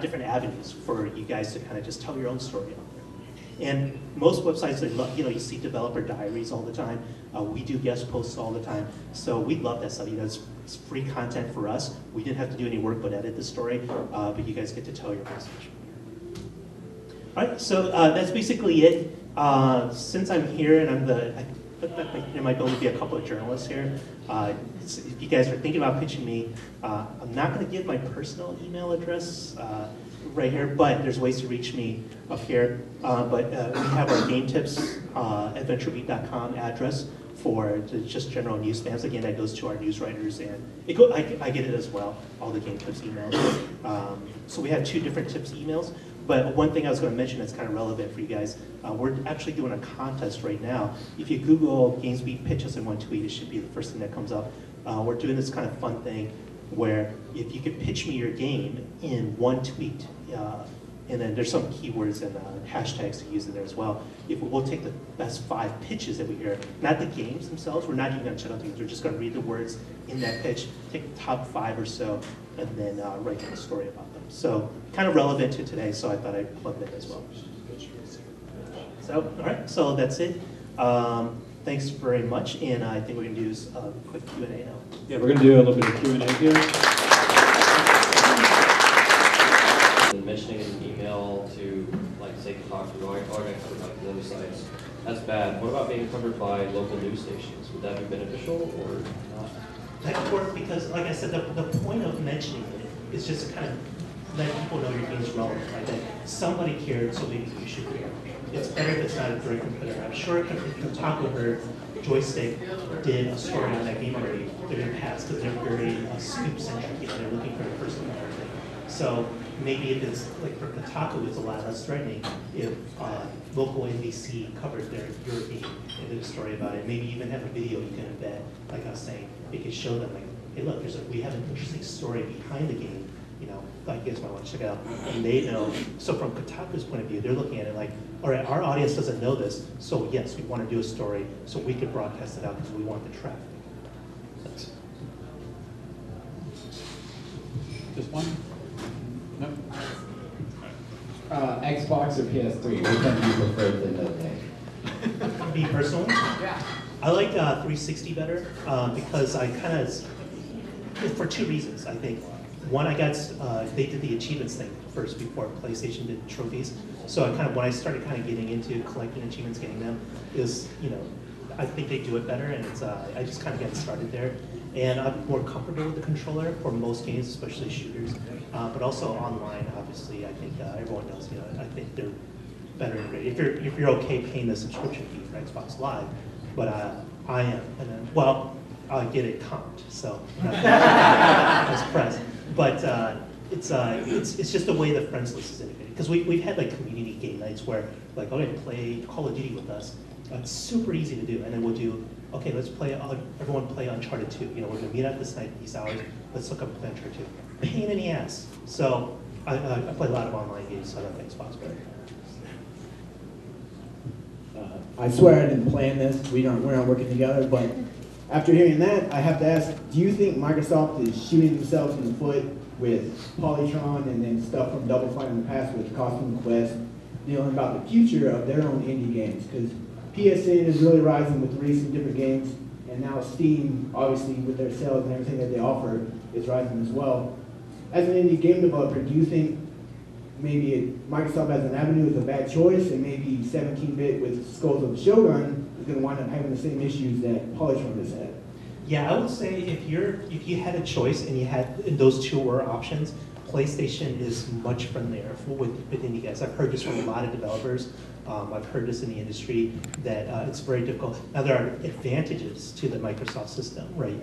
different avenues for you guys to kind of just tell your own story out there. And most websites, they love, you see developer diaries all the time. We do guest posts all the time. So we love that stuff. It's free content for us. We didn't have to do any work but edit the story, but you guys get to tell your message. All right, so that's basically it. Since I'm here and there might only be a couple of journalists here. If you guys are thinking about pitching me, I'm not going to give my personal email address right here, but there's ways to reach me up here. But we have our game tips at venturebeat.com address for just general news spams. Again, that goes to our news writers, and I get it as well, all the game tips emails. So we have 2 different tips emails. But one thing I was going to mention that's kind of relevant for you guys, we're actually doing a contest right now. If you Google GamesBeat pitch us in one tweet, it should be the first thing that comes up. We're doing this kind of fun thing where if you could pitch me your game in one tweet, and then there's some keywords and hashtags to use in there as well. We'll take the best 5 pitches that we hear, not the games themselves. We're not even going to check out the games. We're just going to read the words in that pitch, take the top 5 or so, and then write a story about them. So kind of relevant to today, so I thought I'd plug that as well. So, all right, so that's it. Thanks very much, and I think we're going to do a quick Q&A now. Yeah, we're going to do a little bit of Q&A here. Mentioning in an email to, say, Kotaku or other sites, that's bad. What about being covered by local news stations? Would that be beneficial or not? That could work because, like I said, the point of mentioning it is just to kind of let people know your game's relevant, right? That somebody cared, so maybe you should care. It's better if it's not a direct competitor. I'm sure Kotaku heard Joystick did a story on that game already. They're going to pass because they're very scoop-centric. They're looking for the first one and everything. So maybe if it's like for Kotaku, it's a lot less threatening if local NBC covered your game and did a story about it. Maybe even have a video you can embed, like I was saying. You can show them, like, hey, look, we have an interesting story behind the game. Like you guys might want to check it out. And they know. So from Kotaku's point of view, they're looking at it like, all right, our audience doesn't know this, so yes, we want to do a story so we could broadcast it out because we want the traffic. Thanks. Just one? No? Xbox or PS3, which one do you prefer to know? Me personally? Yeah. I like 360 better because I kind of, for 2 reasons, I think. One, they did the achievements thing first before PlayStation did trophies. So when I started kind of getting into collecting achievements, getting them, I think they do it better, and I just kind of get started there. And I'm more comfortable with the controller for most games, especially shooters. But also online, obviously, I think everyone knows, I think better integrated. If you're okay paying the subscription fee for Xbox Live, but I am, and then, well, I get it comped, so that's press. But it's just the way the friends list is integrated. Because we've had like community game nights where like, okay, play Call of Duty with us. It's super easy to do, and then we'll do, okay, let's play, everyone play Uncharted 2. You know, we're gonna meet up this night at these hours, let's look up and play Uncharted 2. Pain in the ass. So I play a lot of online games, so I like Xbox better. I swear I didn't plan this, we're not working together, but after hearing that, I have to ask, do you think Microsoft is shooting themselves in the foot with Polytron and then stuff from Double Fine in the past with Costume Quest, dealing about the future of their own indie games? Because PSN is really rising with releasing different games, and now Steam, obviously with their sales and everything that they offer, is rising as well. As an indie game developer, do you think maybe Microsoft as an avenue is a bad choice, and maybe 17-bit with Skulls of the Shogun is going to wind up having the same issues that Polytron has had? Yeah, I would say if you had a choice and you had those two were options, PlayStation is much friendlier with indie guys. I've heard this from a lot of developers. I've heard this in the industry that it's very difficult. Now there are advantages to the Microsoft system, right?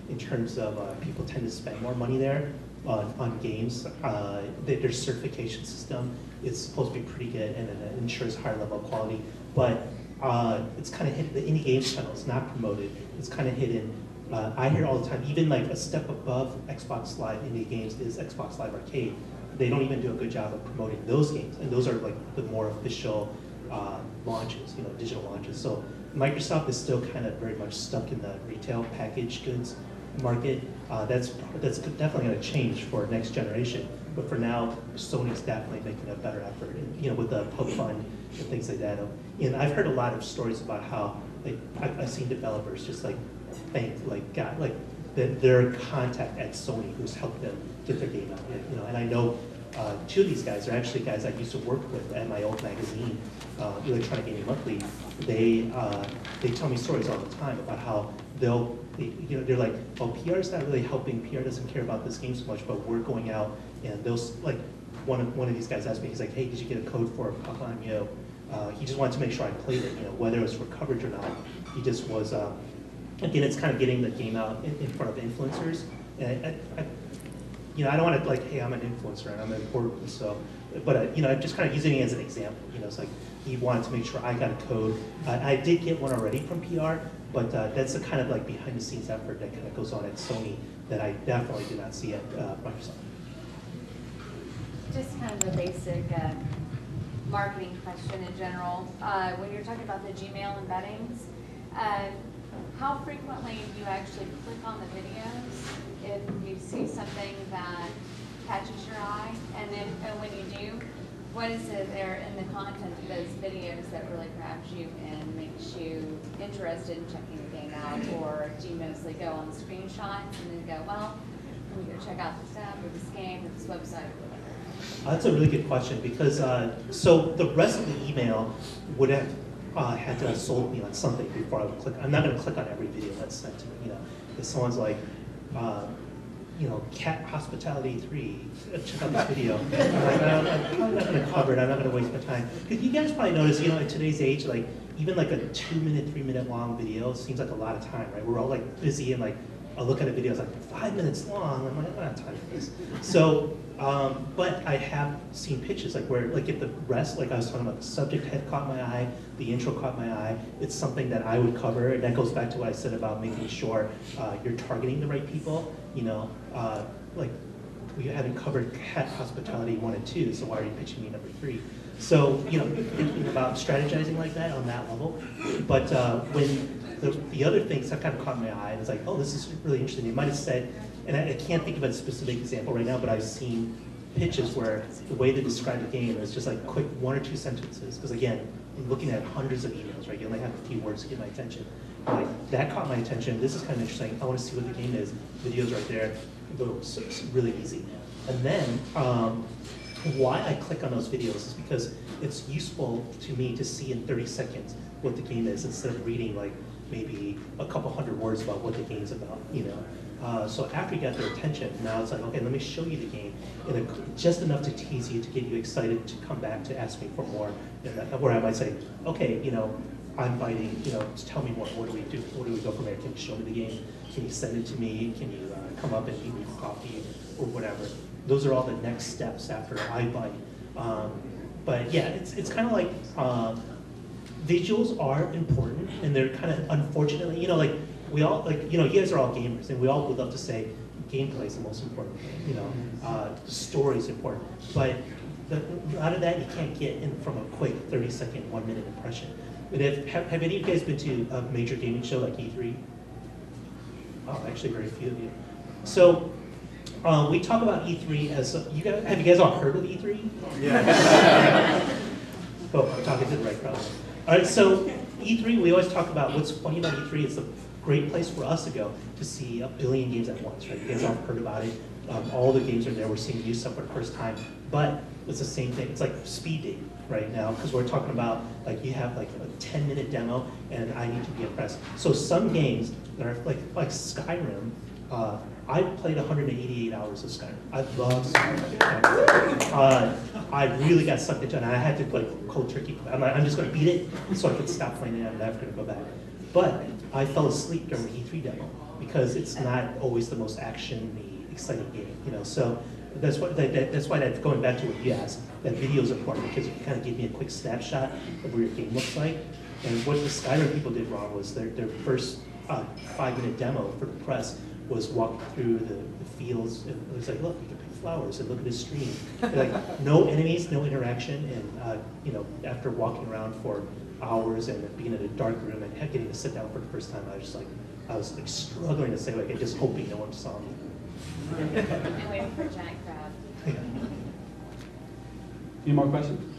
In terms of people tend to spend more money there on games. Their certification system is supposed to be pretty good and it ensures higher level of quality. But it's kind of hidden. The indie games channel is not promoted. It's kind of hidden. I hear all the time, even like a step above Xbox Live indie games is Xbox Live Arcade. They don't even do a good job of promoting those games, and those are like the more official launches, you know, digital launches. So Microsoft is still kind of very much stuck in the retail packaged goods market. That's definitely going to change for next generation. But for now, Sony's definitely making a better effort, and, you know, with the pub fund and things like that. And I've heard a lot of stories about how like I've seen developers just like thank their contact at Sony who's helped them get their game out. You know, and I know two of these guys are actually guys I used to work with at my old magazine, Electronic Gaming Monthly. They tell me stories all the time about how they're like, oh, PR is not really helping. PR doesn't care about this game so much, but we're going out and those like one of these guys asked me, he's like, hey, did you get a code for Papanyo? He just wanted to make sure I played it, you know, whether it was for coverage or not. He just was. Again, it's kind of getting the game out in front of influencers. And you know, I don't want to like, hey, I'm an influencer and I'm important, so, but you know, I'm just kind of using it as an example. You know, it's like he wanted to make sure I got a code. I did get one already from PR, but that's a kind of like behind the scenes effort that kind of goes on at Sony that I definitely did not see at Microsoft. Just kind of a basic marketing question in general. When you're talking about the Gmail embeddings, how frequently do you actually click on the videos if you see something that catches your eye? And then when you do, what is it there in the content of those videos that really grabs you and makes you interested in checking the game out? Or do you mostly go on the screenshots and then go, well, let me go check out this app or this game or this website or whatever? That's a really good question because so the rest of the email would have had to have sold me on something before I would click. I'm not going to click on every video that's sent to me. You know, if someone's like, you know, Cat Hospitality 3, check out this video. I'm like, I'm probably not going to cover it. I'm not going to waste my time. Because you guys probably notice, you know, in today's age, like even like a 2-minute, 3-minute long video seems like a lot of time, right? We're all like busy and like I'll look at a video, it's like 5 minutes long. I'm like, I don't have time for this. So, but I have seen pitches like where, like if the rest, like I was talking about, the subject head caught my eye, the intro caught my eye, it's something that I would cover, and that goes back to what I said about making sure you're targeting the right people. You know, like we haven't covered Cat Hospitality 1 and 2, so why are you pitching me number 3? So, you know, thinking about strategizing like that on that level. But when the other things have kind of caught my eye, and it's like, oh, this is really interesting. They might have said, and I can't think of a specific example right now, but I've seen pitches where the way they describe the game is just like quick 1 or 2 sentences. Because again, I'm looking at hundreds of emails, right? You only have a few words to get my attention. Like, that caught my attention. This is kind of interesting. I want to see what the game is. Video's right there. Boom. So it's really easy. And then why I click on those videos is because it's useful to me to see in 30 seconds what the game is instead of reading like maybe a couple hundred words about what the game's about, you know. So after you got their attention, now it's like, okay, let me show you the game, and just enough to tease you, to get you excited to come back to ask me for more. And where I might say, okay, you know, I'm biting, you know, tell me more. What do we do? Where do we go from there? Can you show me the game? Can you send it to me? Can you come up and meet me for coffee or whatever? Those are all the next steps after I bite. But yeah, it's kind of like visuals are important, and they're kind of, unfortunately, you know, like we all, like, you know, you guys are all gamers, and we all would love to say gameplay is the most important thing, you know, the story is important, but out of that you can't get in from a quick 30-second, 1-minute impression. But have any of you guys been to a major gaming show like E3? Oh, actually very few of you. So we talk about E3 as, have you guys all heard of E3? Yeah. Oh, I'm talking to the right crowd. All right, so E3, we always talk about what's funny about E3. It's a great place for us to go to see a billion games at once, right? You guys all heard about it. All the games are there. We're seeing new stuff for the first time. But it's the same thing. It's like speed dating right now, because we're talking about, like, you have like a 10-minute demo, and I need to be impressed. So some games that are like Skyrim, I played 188 hours of Skyrim. I love Skyrim. I really got sucked into it, and I had to like cold turkey. I'm like, I'm just going to beat it so I could stop playing it. I'm never going to go back. But I fell asleep during the E3 demo because it's not always the most action-y, exciting game, you know. So that's why that going back to what you asked, that video is important because you can kind of give me a quick snapshot of where your game looks like. And what the Skyrim people did wrong was their first 5-minute demo for the press was walking through the fields, and it was like, look, you can pick flowers, and look at this stream. Like, no enemies, no interaction, and you know, after walking around for hours and being in a dark room and getting to sit down for the first time, I was like struggling to say, like, and just hoping no one saw me. And waiting for a giant crowd. Any more questions?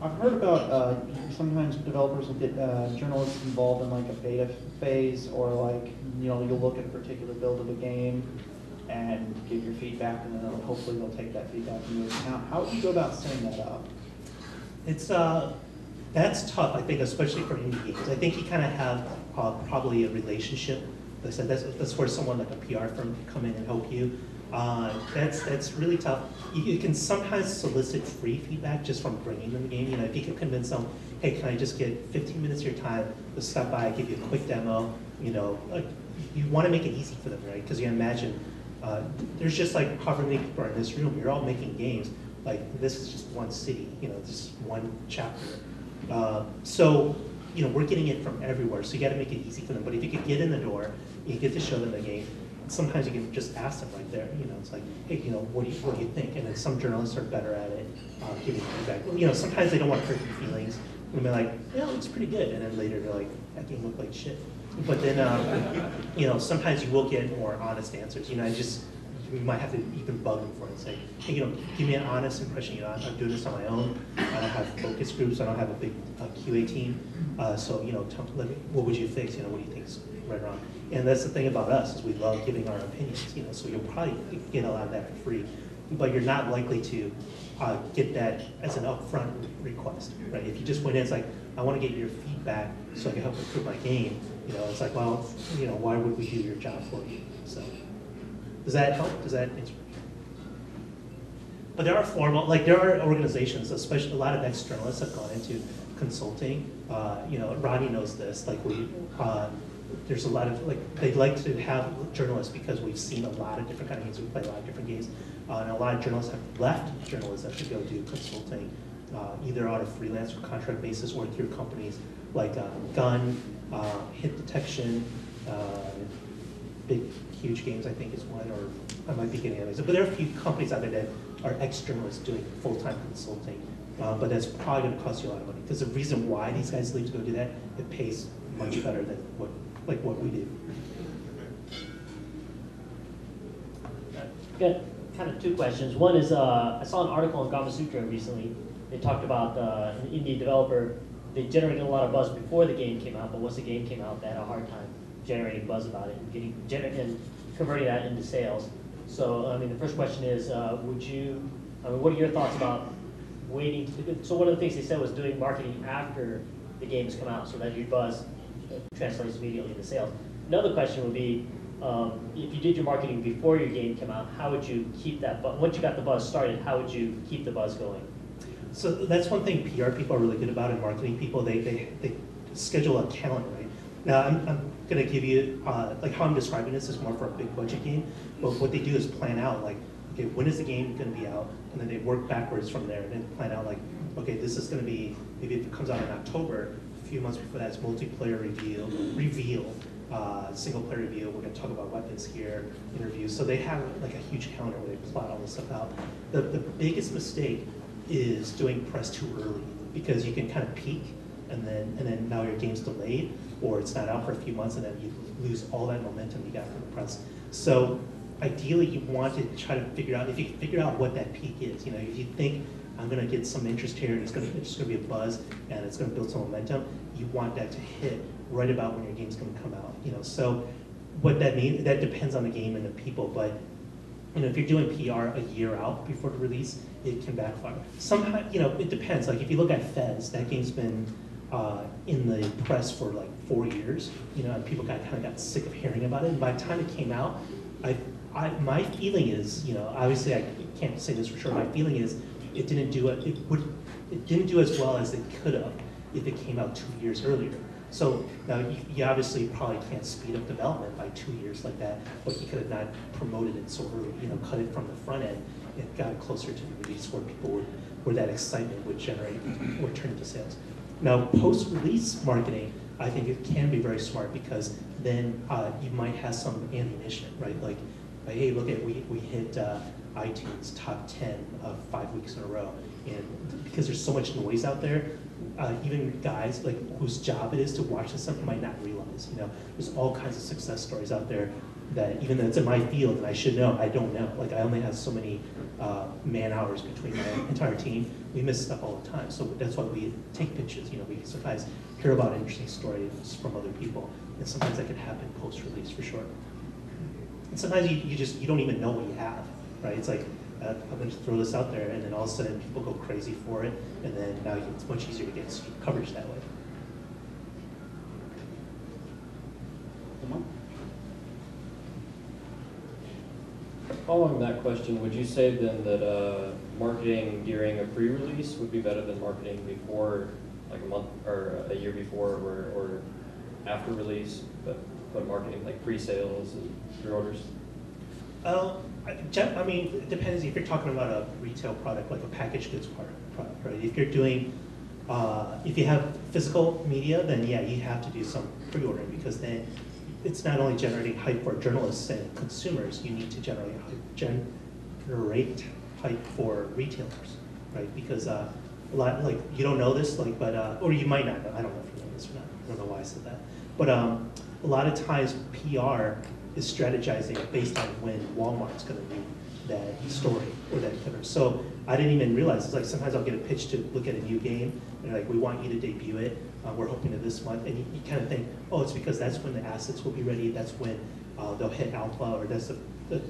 I've heard about sometimes developers will get journalists involved in like a beta phase, or like, you know, you'll look at a particular build of a game and give your feedback, and then hopefully they'll take that feedback into account. How do you go about setting that up? It's that's tough, I think, especially for indie games. I think you kind of have probably a relationship. Like I said, that's where someone like a PR firm can come in and help you. That's really tough. You can sometimes solicit free feedback just from bringing them the game. You know, if you can convince them, hey, can I just get 15 minutes of your time to stop by, give you a quick demo. You know, like, you want to make it easy for them, right? Because you imagine there's just like however many people are in this room. You're all making games. Like, this is just one city. You know, just one chapter. So, you know, we're getting it from everywhere. So you got to make it easy for them. But if you could get in the door, you get to show them the game. Sometimes you can just ask them right there. You know, it's like, hey, you know, what do you think? And then some journalists are better at it, giving feedback. You know, sometimes they don't want to hurt your feelings. And they're like, yeah, it looks pretty good. And then later they're like, that game looked like shit. But then, you know, sometimes you will get more honest answers. You know, you might have to even bug them for it and say, hey, you know, give me an honest impression. You know, I'm doing this on my own. I don't have focus groups. I don't have a big QA team. So, you know, let me, what would you fix? You know, what do you think's right or wrong? And that's the thing about us, is we love giving our opinions. You know, so you'll probably get a lot of that for free, but you're not likely to get that as an upfront request, right? If you just went in, it's like, I want to get your feedback so I can help improve my game. You know, it's like, well, you know, why would we do your job for you? So, does that help? Does that answer? But there are formal, like there are organizations, especially a lot of ex-journalists have gone into consulting. You know, Ronnie knows this. Like there's a lot of, like, they'd like to have journalists because we've seen a lot of different kind of games. We play a lot of different games. And a lot of journalists have left journalism to go do consulting, either on a freelance or contract basis or through companies like Gun, Hit Detection, Big Huge Games, I think is one, or I might be getting others. But there are a few companies out there that are ex-journalists doing full-time consulting. But that's probably going to cost you a lot of money. Because the reason why these guys leave to go do that, it pays much better than what we do. Got kind of two questions. One is, I saw an article on Gamasutra recently. They talked about an indie developer. They generated a lot of buzz before the game came out, but once the game came out, they had a hard time generating buzz about it and converting that into sales. So, I mean, the first question is, what are your thoughts about waiting? So one of the things they said was doing marketing after the games come out so that your buzz translates immediately into sales. Another question would be, if you did your marketing before your game came out, how would you keep that buzz? Once you got the buzz started, how would you keep the buzz going? So that's one thing PR people are really good about, and marketing people, they schedule a calendar, right? Now, I'm gonna give you, like how I'm describing this is more for a big budget game, but what they do is plan out, like, okay, when is the game gonna be out? And then they work backwards from there and then plan out like, okay, this is gonna be, maybe if it comes out in October, a few months before that, it's multiplayer reveal, single player reveal, we're gonna talk about weapons here, interviews. So they have like a huge calendar where they plot all this stuff out. The biggest mistake is doing press too early, because you can kind of peak and then now your game's delayed, or it's not out for a few months and then you lose all that momentum you got from the press. So ideally you want to try to figure out, if you can figure out what that peak is, if you think I'm gonna get some interest here and it's just gonna be a buzz and it's gonna build some momentum, you want that to hit right about when your game's gonna come out. So what that means, that depends on the game and the people, but if you're doing PR a year out before the release, it can backfire. Sometimes, it depends. Like if you look at Fez, that game's been in the press for like 4 years, and people kind of got sick of hearing about it. And by the time it came out, my feeling is, obviously I can't say this for sure. My feeling is it didn't do as well as it could have if it came out 2 years earlier. So now you obviously probably can't speed up development by 2 years like that, but you could have not promoted it so early, cut it from the front end and got it closer to the release where that excitement would generate or turn into sales. Now, post-release marketing, I think it can be very smart, because then you might have some ammunition, right? Like hey, look at, we hit iTunes top 10 of 5 weeks in a row. And because there's so much noise out there, even guys like whose job it is to watch this stuff might not realize, there's all kinds of success stories out there that even though it's in my field and I should know, I don't know. Like I only have so many man hours between my entire team. We miss stuff all the time. So that's why we take pictures, we sometimes hear about interesting stories from other people. And sometimes that can happen post-release for sure. And sometimes you don't even know what you have, right? It's like, I'm going to throw this out there, and then all of a sudden people go crazy for it, and then now it's much easier to get coverage that way. Following that question, would you say then that marketing during a pre-release would be better than marketing before, like a month or a year before, or after release, but marketing like pre-sales and pre-orders? I mean, it depends if you're talking about a retail product, like a packaged goods product, right? If you're doing, if you have physical media, then yeah, you have to do some pre-ordering, because then it's not only generating hype for journalists and consumers, you need to generate hype for retailers, right? Because a lot, like, you don't know this, like, but, or you might not know, I don't know if you know this or not, I don't know why I said that. But a lot of times PR is strategizing based on when Walmart's gonna read that story or that cover. So I didn't even realize, it's like sometimes I'll get a pitch to look at a new game, and they're like, we want you to debut it, we're hoping to this month, and you kind of think, oh, it's because that's when the assets will be ready, that's when they'll hit alpha, or that's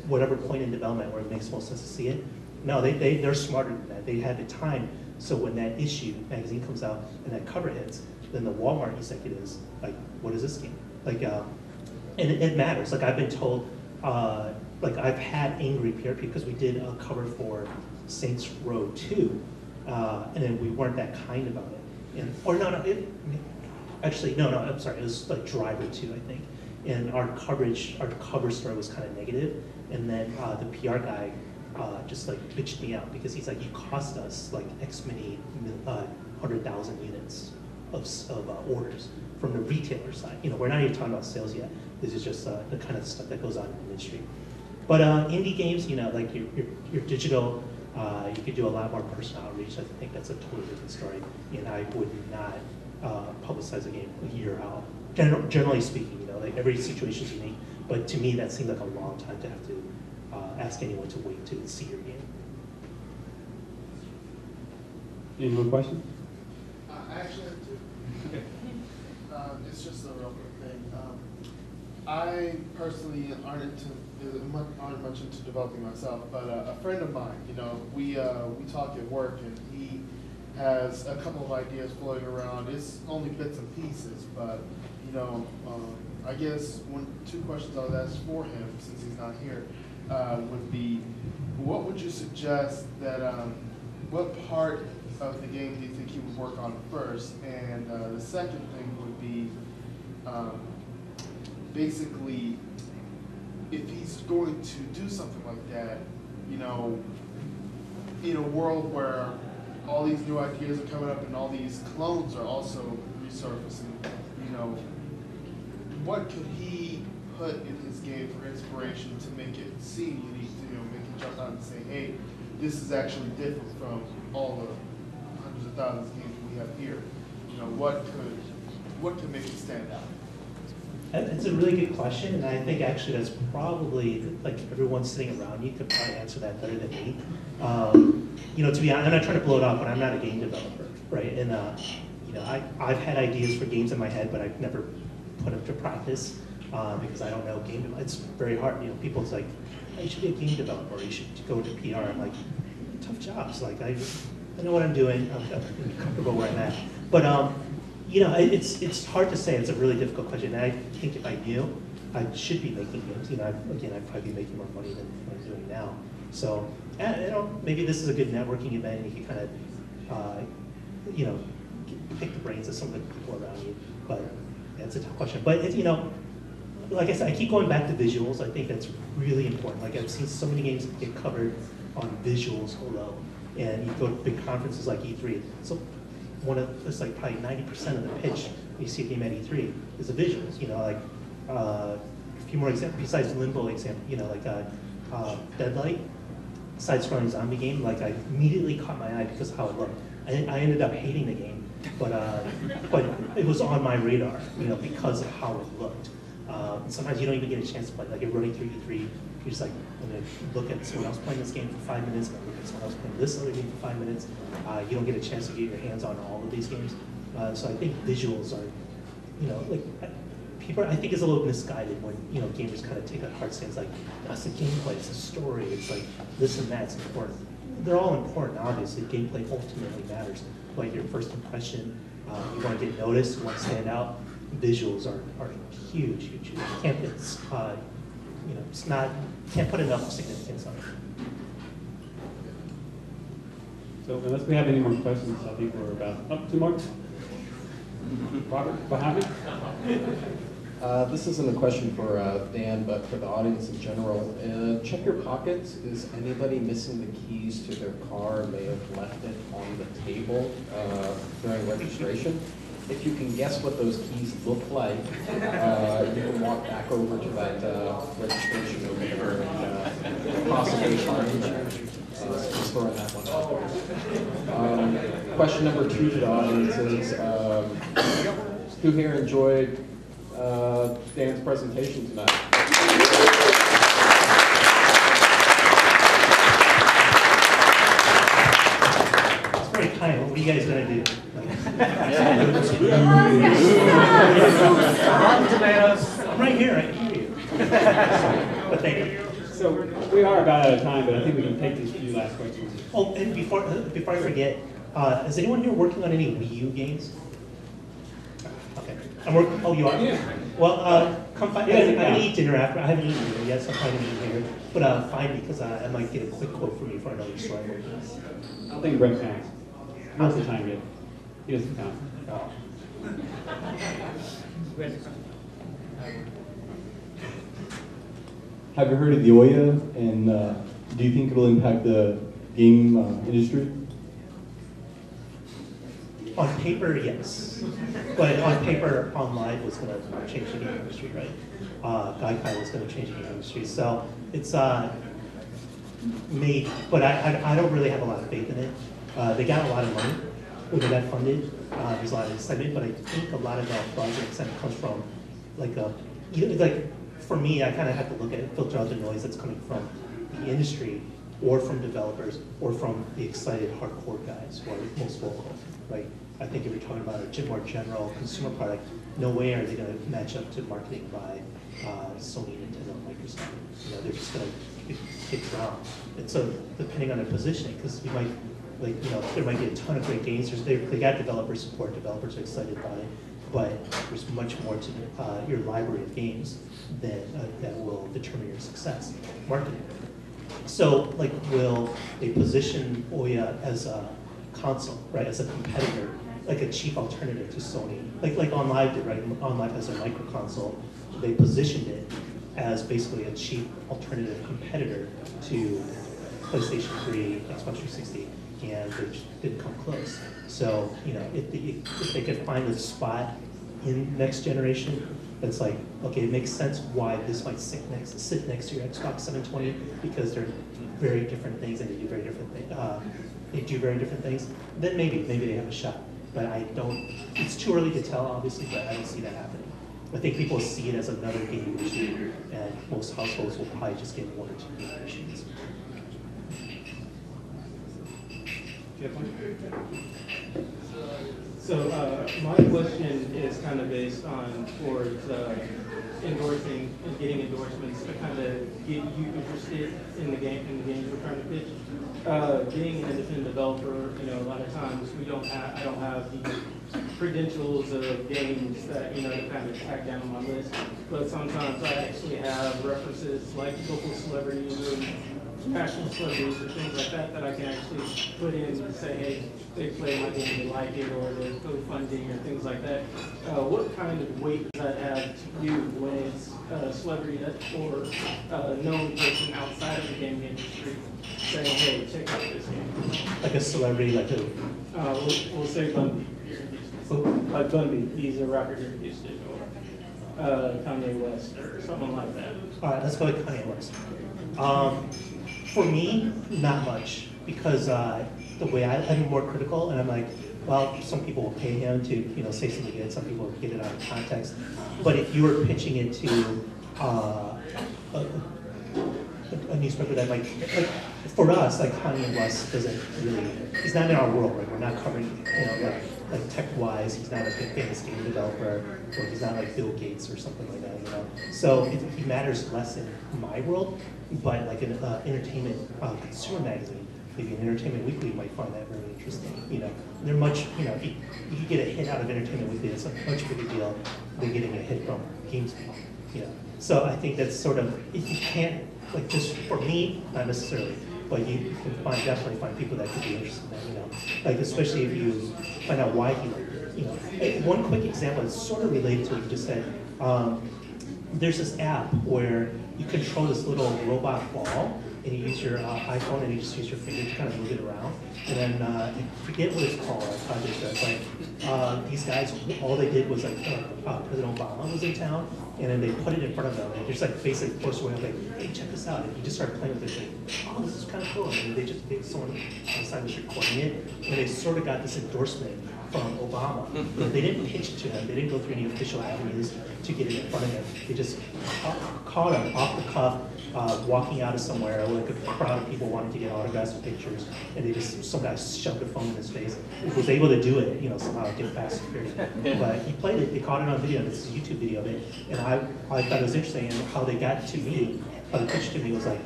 whatever point in development where it makes most sense to see it. No, they're smarter than that. They had the time, so when that magazine comes out and that cover hits, then the Walmart executives, like, what is this game? Like, and it matters. Like I've been told, like I've had angry PR because we did a cover for Saints Row 2, and then we weren't that kind about it. And, or no, I'm sorry, it was like Driver 2, I think. And our cover story was kind of negative. And then the PR guy just like bitched me out, because he's like, you cost us like X many 100,000 units of orders from the retailer side. We're not even talking about sales yet. This is just the kind of stuff that goes on in the industry. But indie games, like your digital, you could do a lot more personal outreach. I think that's a totally different story. And I would not publicize a game a year out. Generally speaking, like every situation is unique. But to me, that seems like a long time to have to ask anyone to wait to see your game. Any more questions? I actually have two. Okay. It's just a real quick thing. I personally aren't into aren't much into developing myself, but a friend of mine, you know, we talk at work, and he has a couple of ideas floating around. It's only bits and pieces, but you know, I guess two questions I would ask for him, since he's not here, would be, what would you suggest that, what part of the game do you think he would work on first? And the second thing would be, basically, if he's going to do something like that, you know, in a world where all these new ideas are coming up and all these clones are also resurfacing, you know, what could he put in his game for inspiration to make it seem unique, to, you know, make it jump out and say, hey, this is actually different from all the hundreds of thousands of games we have here. You know, what could make it stand out? It's a really good question, and I think actually that's probably, like, everyone sitting around you could probably answer that better than me. You know, to be honest, I'm not trying to blow it off, but I'm not a game developer, right? And you know, I've had ideas for games in my head, but I've never put them to practice because I don't know game development. It's very hard. You know, people's like, hey, you should be a game developer, or you should go into PR. I'm like, tough jobs. Like, I know what I'm doing. I'm comfortable where I'm at. But you know, it's hard to say. It's a really difficult question. And I think if I knew, I should be making games. You know, I'd probably be making more money than what I'm doing now. So, you know, maybe this is a good networking event, and you can kind of, you know, pick the brains of some of the people around you. But that's a tough question. But you know, like I said, I keep going back to visuals. I think that's really important. Like, I've seen so many games get covered on visuals alone, and you go to big conferences like E3. So it's like probably 90% of the pitch you see a game at E3 is the visuals. You know, like a few more examples besides Limbo example. You know, like Deadlight, side-scrolling zombie game. Like, I immediately caught my eye because of how it looked. I ended up hating the game, but it was on my radar. You know, because of how it looked. Sometimes you don't even get a chance to play. Like, you're running through E3, you're just like, I'm going to look at someone else playing this game for 5 minutes, I'm going to look at someone else playing this other game for 5 minutes. You don't get a chance to get your hands on all of these games. So I think visuals are, you know, like, people, I think, is a little misguided when, you know, gamers kind of take a hard stance, like, that's the gameplay, it's the story, it's like this and that's important. They're all important, obviously. Gameplay ultimately matters. But your first impression, you want to get noticed, you want to stand out. Visuals are huge, huge. You can't, it's, you know, it's not, can't put enough significance on it. So unless we have any more questions, I think we're about up to Mark. Robert, behind me. This isn't a question for Dan, but for the audience in general. Check your pockets. Is anybody missing the keys to their car? May have left it on the table during registration. If you can guess what those keys look like, you can walk back over to that registration over there and possibly find just throwing that one out there. Question number 2 to the audience is, who here enjoyed Dan's presentation tonight? It's very kind. What were you guys going to do? Rotten Tomatoes. I'm right here, I can hear you. But thank you. So we are about out of time, but I think we can take these few last questions. Oh, and before I forget, is anyone here working on any Wii U games? Okay. Oh, you are? Yeah. Well, come find me. I'm going to eat dinner after. I haven't eaten dinner yet, so I'm probably going to eat dinner. But find me, because I might get a quick quote from you for another story I'm working on. I don't think Brett counts. Most of the time, yeah. He doesn't count. Oh. Have you heard of the Oya, and do you think it'll impact the game industry? On paper, yes. But on paper, on live was going to change the game industry, right? Gaikai was going to change the game industry. So it's maybe, but I don't really have a lot of faith in it. They got a lot of money when they got funded. There's a lot of excitement, but I think a lot of that buzz and excitement comes from for me, I kind of have to look at it, filter out the noise that's coming from the industry, or from developers, or from the excited hardcore guys who are most vocal, right? I think if you're talking about a more general consumer product, no way are they going to match up to marketing by Sony, Nintendo, Microsoft. You know, they're just going to get drowned. And so depending on their positioning, because you might, like, you know, there might be a ton of great games. They got developer support. Developers are excited by it, but there's much more to your library of games that will determine your success. Marketing. So, like, will they position Ouya as a console, right, as a competitor, like a cheap alternative to Sony? Like OnLive did, right? OnLive has a micro console. They positioned it as basically a cheap alternative competitor to PlayStation 3, Xbox 360, and they just didn't come close. So, you know, if they could find a spot in next generation that's like, okay, it makes sense why this might sit next to your Xbox 720 because they're very different things and they do very different things. Then maybe they have a shot. But I don't. It's too early to tell, obviously, but I don't see that happening. I think people see it as another game machine, and most households will probably just get 1 or 2 game machines. So my question is kind of based on towards endorsing and getting endorsements to kind of get you interested in the games we're trying to pitch. Being an independent developer, you know, a lot of times I don't have the credentials of games that, you know, to kind of track down on my list. But sometimes I actually have references like local celebrities and national celebrities or things like that that I can actually put in and say, hey, they play my game, they like it, or there's GoFundMe or things like that. What kind of weight does that have to you when it's a celebrity or a known person outside of the game industry saying, hey, check out this game? Like a celebrity, like who? We'll say Bundy. Like Bundy, he's a rapper here in Houston, or Kanye West, or something like that. All right, let's go with Kanye West. For me, not much, because the way I'm more critical, and I'm like, well, some people will pay him to, you know, say something good, some people will get it out of context. But if you were pitching it to a newspaper that like for us, like Kanye West doesn't really, he's not in our world, right? We're not covering, you know, like tech-wise, he's not a big famous game developer, or he's not like Bill Gates or something like that, you know? So he matters less in my world, but like an entertainment consumer magazine, maybe an Entertainment Weekly might find that very interesting, you know? They're much, you know, if you get a hit out of Entertainment Weekly, it's a much bigger deal than getting a hit from GamesBeat, you know? So I think that's sort of, if you can't, like just for me, not necessarily, but you can definitely find people that could be interested in that, you know? Like especially if you find out why he liked it, you know? One quick example is sort of related to what you just said. There's this app where you control this little robot ball, and you use your iPhone, and you just use your finger to kind of move it around. And then I forget what it's called. Like these guys, all they did was like President Obama was in town, and then they put it in front of them, and just like basically forced away, like, hey, check this out. And you just start playing with it, like, oh, this is kind of cool. And they someone on the side was recording it, and they sort of got this endorsement from Obama. They didn't pitch it to him. They didn't go through any official avenues to get it in front of him. They just caught him off the cuff, walking out of somewhere, like a crowd of people wanting to get autographs and pictures, and some guy shoved a phone in his face. He was able to do it, you know, somehow get past security. But he played it. They caught it on video. This is a YouTube video of it, and I thought it was interesting. And how they got to me, how they pitched to me was like,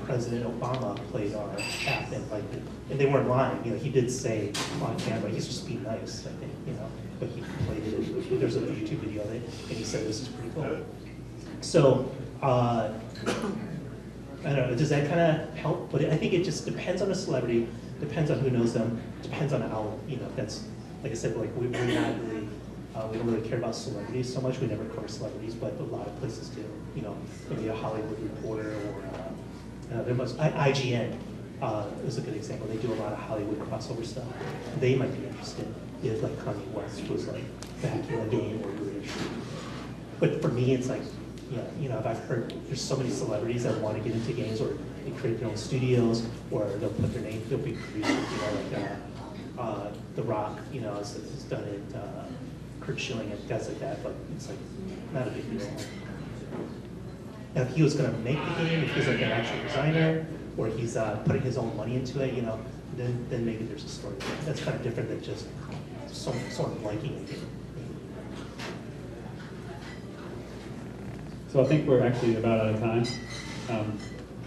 President Obama played our app, and like, and they weren't lying. You know, he did say on camera, he's just being nice, I think, you know, but he played it. There's a YouTube video of it, and he said this is pretty cool. So, I don't know, does that kind of help? But I think it just depends on the celebrity, depends on who knows them, depends on how, you know, that's, like I said, like we're not really, we don't really care about celebrities so much. We never cover celebrities, but a lot of places do. You know, maybe a Hollywood Reporter or IGN is a good example. They do a lot of Hollywood crossover stuff. They might be interested if like Kanye West was like back in the game or really interested. But for me, it's like, yeah, you know, I've heard there's so many celebrities that want to get into games, or they create their own studios, or they'll put their name, they'll be producers, you know, like The Rock, you know, has done it, Kurt Schilling and guys like that, but it's like not a big deal. Now, if he was going to make the game, if he's like an actual designer, or he's putting his own money into it, you know, then maybe there's a story there. That's kind of different than just someone liking a game. So I think we're actually about out of time.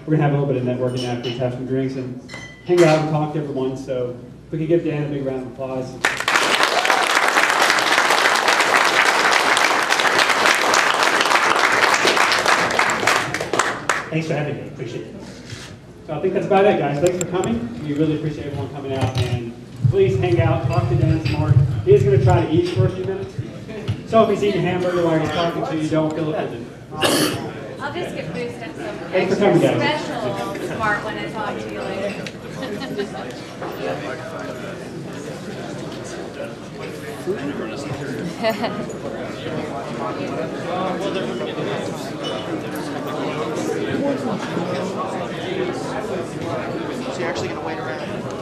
We're gonna have a little bit of networking after, have some drinks and hang out and talk to everyone. So if we could give Dan a big round of applause. Thanks for having me. Appreciate it. So I think that's about it, guys. Thanks for coming. We really appreciate everyone coming out, and please hang out, talk to Dan some more. He is going to try to eat for a few minutes. So if he's eating a hamburger while he's talking to you, don't feel offended. I'll just get boosted some Thanks for coming, extra guys. special smart when I talk to you later. So you're actually gonna wait around?